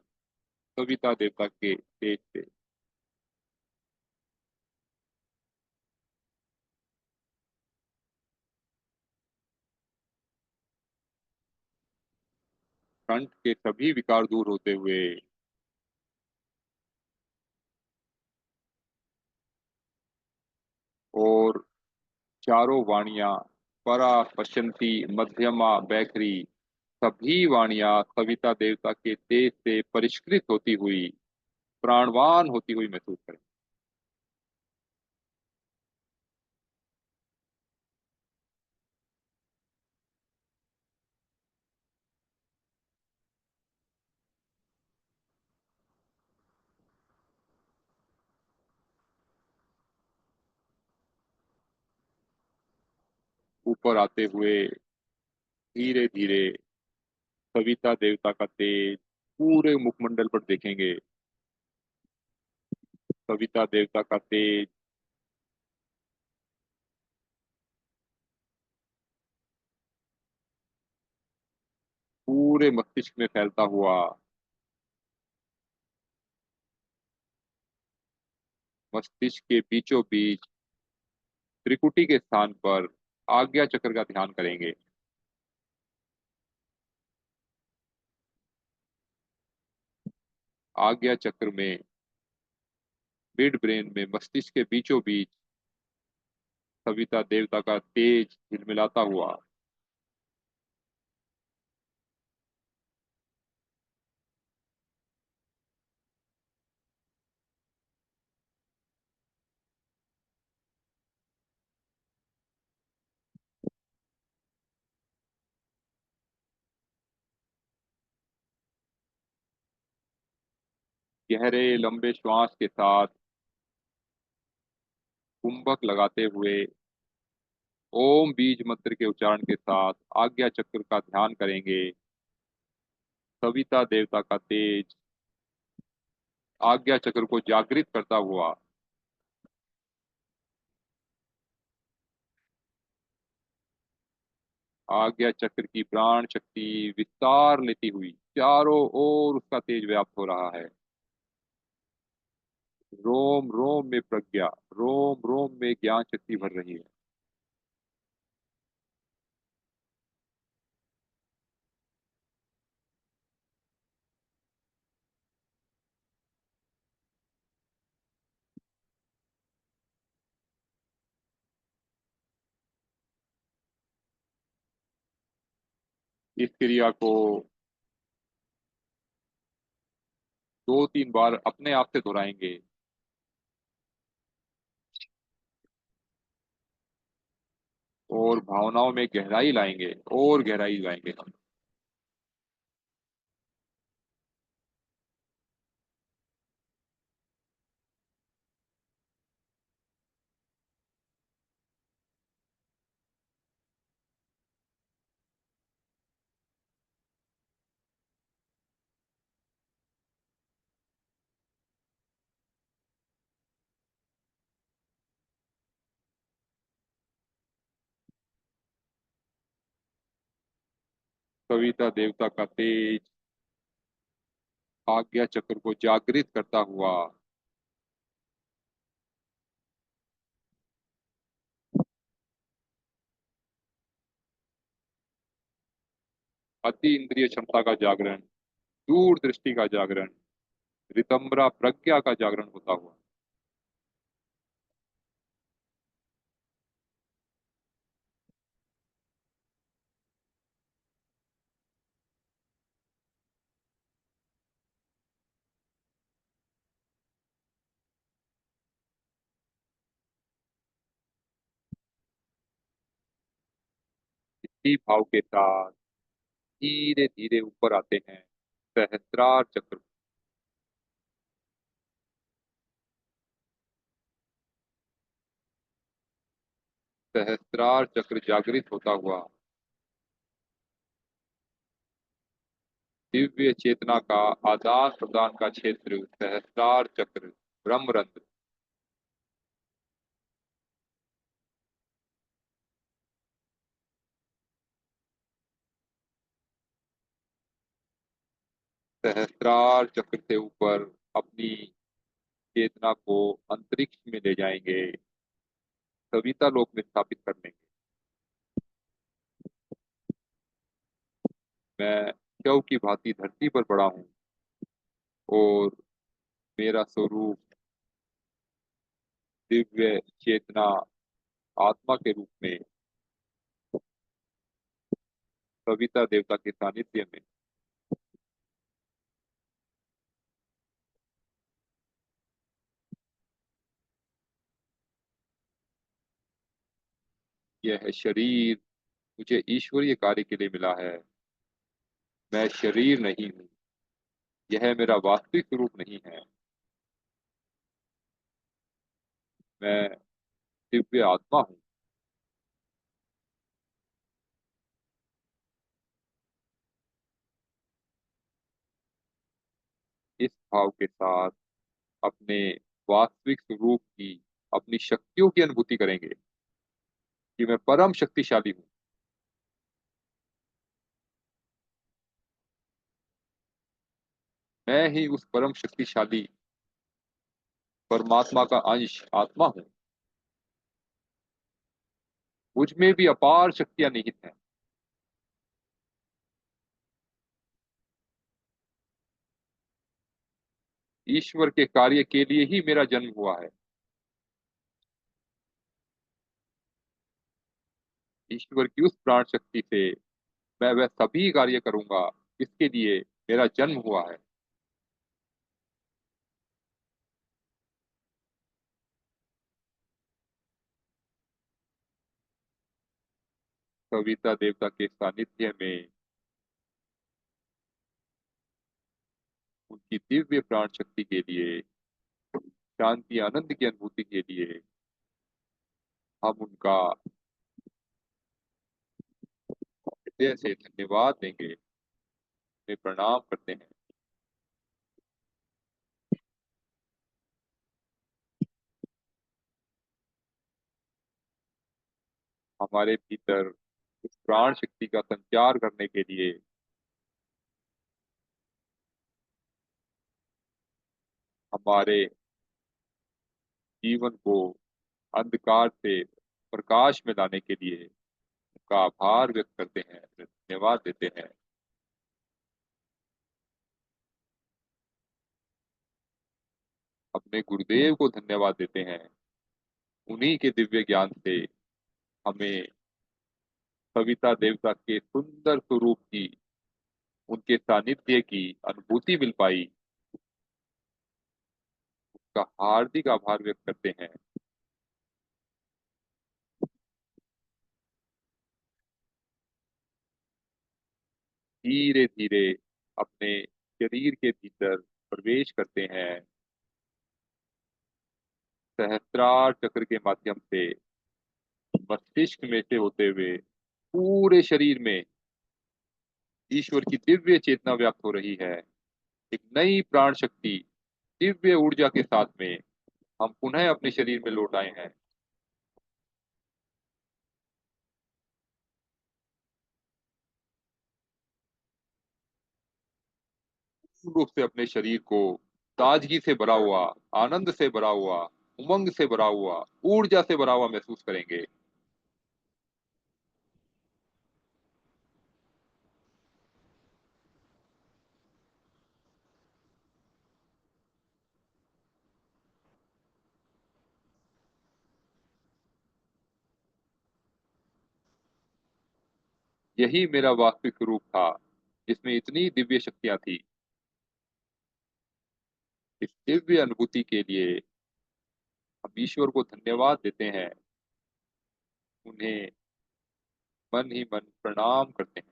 सविता देवता के तेज से। कंठ के सभी विकार दूर होते हुए और चारों वाणियां, परा, पश्यंती, मध्यमा, बैखरी सभी वाणियां सविता देवता के तेज से परिष्कृत होती हुई, प्राणवान होती हुई महसूस करें। ऊपर आते हुए धीरे धीरे सविता देवता का तेज पूरे मुखमंडल पर देखेंगे। सविता देवता का तेज पूरे मस्तिष्क में फैलता हुआ मस्तिष्क के बीचों बीच त्रिकुटी के स्थान पर आज्ञा चक्र का ध्यान करेंगे। आज्ञा चक्र में मिड ब्रेन में मस्तिष्क के बीचों बीच सविता देवता का तेज झिलमिलाता हुआ गहरे लंबे श्वास के साथ कुंभक लगाते हुए ओम बीज मंत्र के उच्चारण के साथ आज्ञा चक्र का ध्यान करेंगे। सविता देवता का तेज आज्ञा चक्र को जागृत करता हुआ आज्ञा चक्र की प्राण शक्ति विस्तार लेती हुई चारों ओर उसका तेज व्याप्त हो रहा है। रोम रोम में प्रज्ञा, रोम रोम में ज्ञान शक्ति भर रही है। इस क्रिया को 2-3 बार अपने आप से दोहराएंगे और भावनाओं में गहराई लाएंगे और गहराई लाएंगे हम। कविता देवता का तेज आज्ञा चक्र को जागृत करता हुआ अति इंद्रिय क्षमता का जागरण, दूर दृष्टि का जागरण, रितंबरा प्रज्ञा का जागरण होता हुआ इसी भाव के साथ धीरे धीरे ऊपर आते हैं सहस्त्रार चक्र। सहस्त्रार चक्र जागृत होता हुआ दिव्य चेतना का आदान प्रदान का क्षेत्र सहस्त्रार चक्र ब्रह्मरंध्र। सहस्त्रार चक्र से ऊपर अपनी चेतना को अंतरिक्ष में ले जाएंगे, सविता लोक में स्थापित कर लेंगे। मैं शव की भांति धरती पर पड़ा हूँ और मेरा स्वरूप दिव्य चेतना आत्मा के रूप में सविता देवता के सानिध्य में यह शरीर मुझे ईश्वरीय कार्य के लिए मिला है। मैं शरीर नहीं हूँ, यह मेरा वास्तविक स्वरूप नहीं है। मैं दिव्य आत्मा हूँ। इस भाव के साथ अपने वास्तविक स्वरूप की, अपनी शक्तियों की अनुभूति करेंगे कि मैं परम शक्तिशाली हूँ। मैं ही उस परम शक्तिशाली परमात्मा का अंश आत्मा हूँ। मुझ में भी अपार शक्तियां निहित हैं। ईश्वर के कार्य के लिए ही मेरा जन्म हुआ है। ईश्वर की उस प्राण शक्ति से मैं वह सभी कार्य करूंगा जिसके लिए मेरा जन्म हुआ है। कविता देवता के सानिध्य में उनकी दिव्य प्राण शक्ति के लिए, शांति आनंद की अनुभूति के लिए हम उनका हृदय से धन्यवाद देंगे, उन्हें प्रणाम करते हैं। हमारे भीतर उस प्राण शक्ति का संचार करने के लिए हमारे जीवन को अंधकार से प्रकाश में लाने के लिए उनका आभार व्यक्त करते हैं, धन्यवाद देते हैं। अपने गुरुदेव को धन्यवाद देते हैं। उन्हीं के दिव्य ज्ञान से हमें सविता देवता के सुंदर स्वरूप की, उनके सानिध्य की अनुभूति मिल पाई। का हार्दिक आभार व्यक्त करते हैं। धीरे धीरे अपने शरीर के भीतर प्रवेश करते हैं। सहस्त्रार चक्र के माध्यम से मस्तिष्क में से होते हुए पूरे शरीर में ईश्वर की दिव्य चेतना व्याप्त हो रही है। एक नई प्राण शक्ति, दिव्य ऊर्जा के साथ में हम पुनः अपने शरीर में लौट आए हैं। पूर्ण रूप से अपने शरीर को ताजगी से भरा हुआ, आनंद से भरा हुआ, उमंग से भरा हुआ, ऊर्जा से भरा हुआ महसूस करेंगे। यही मेरा वास्तविक रूप था, जिसमें इतनी दिव्य शक्तियां थी। इस दिव्य अनुभूति के लिए हम ईश्वर को धन्यवाद देते हैं, उन्हें मन ही मन प्रणाम करते हैं।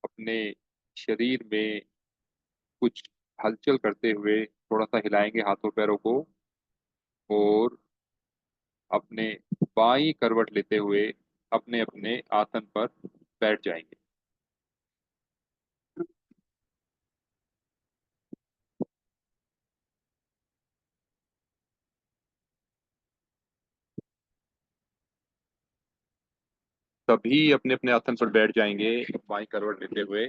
अपने शरीर में कुछ हलचल करते हुए थोड़ा सा हिलाएंगे हाथों पैरों को, और अपने बाईं करवट लेते हुए अपने अपने आसन पर बैठ जाएंगे। सभी अपने अपने आसन पर बैठ जाएंगे बाईं करवट लेते हुए।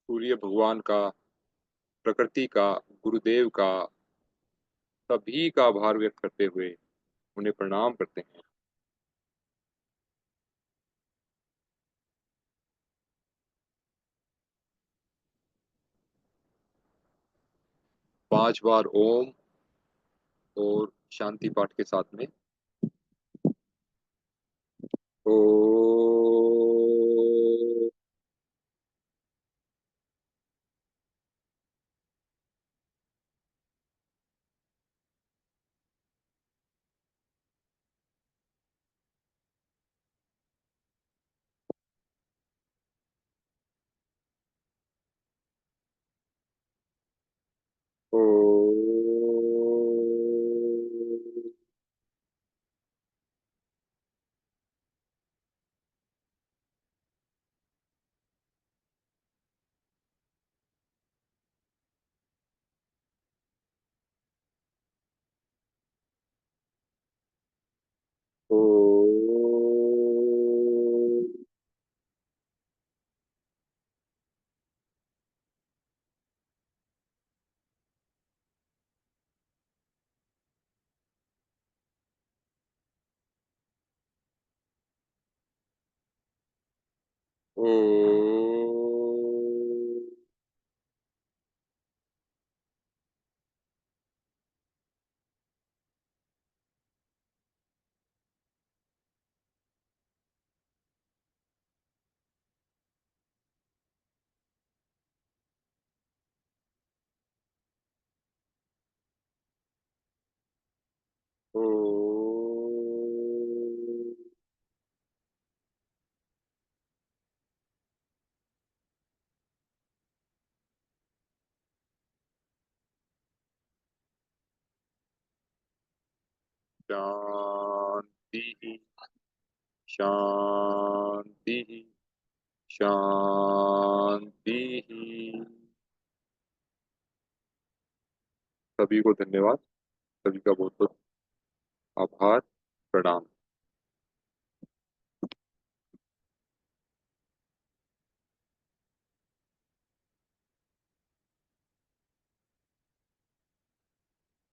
सूर्य भगवान का, प्रकृति का, गुरुदेव का, सभी का आभार व्यक्त करते हुए उन्हें प्रणाम करते हैं। 5 बार ओम और शांति पाठ के साथ में। ओ ओ ओ ओ ओ शांति शांति शांति। सभी को धन्यवाद। सभी का बहुत बहुत आभार। प्रणाम।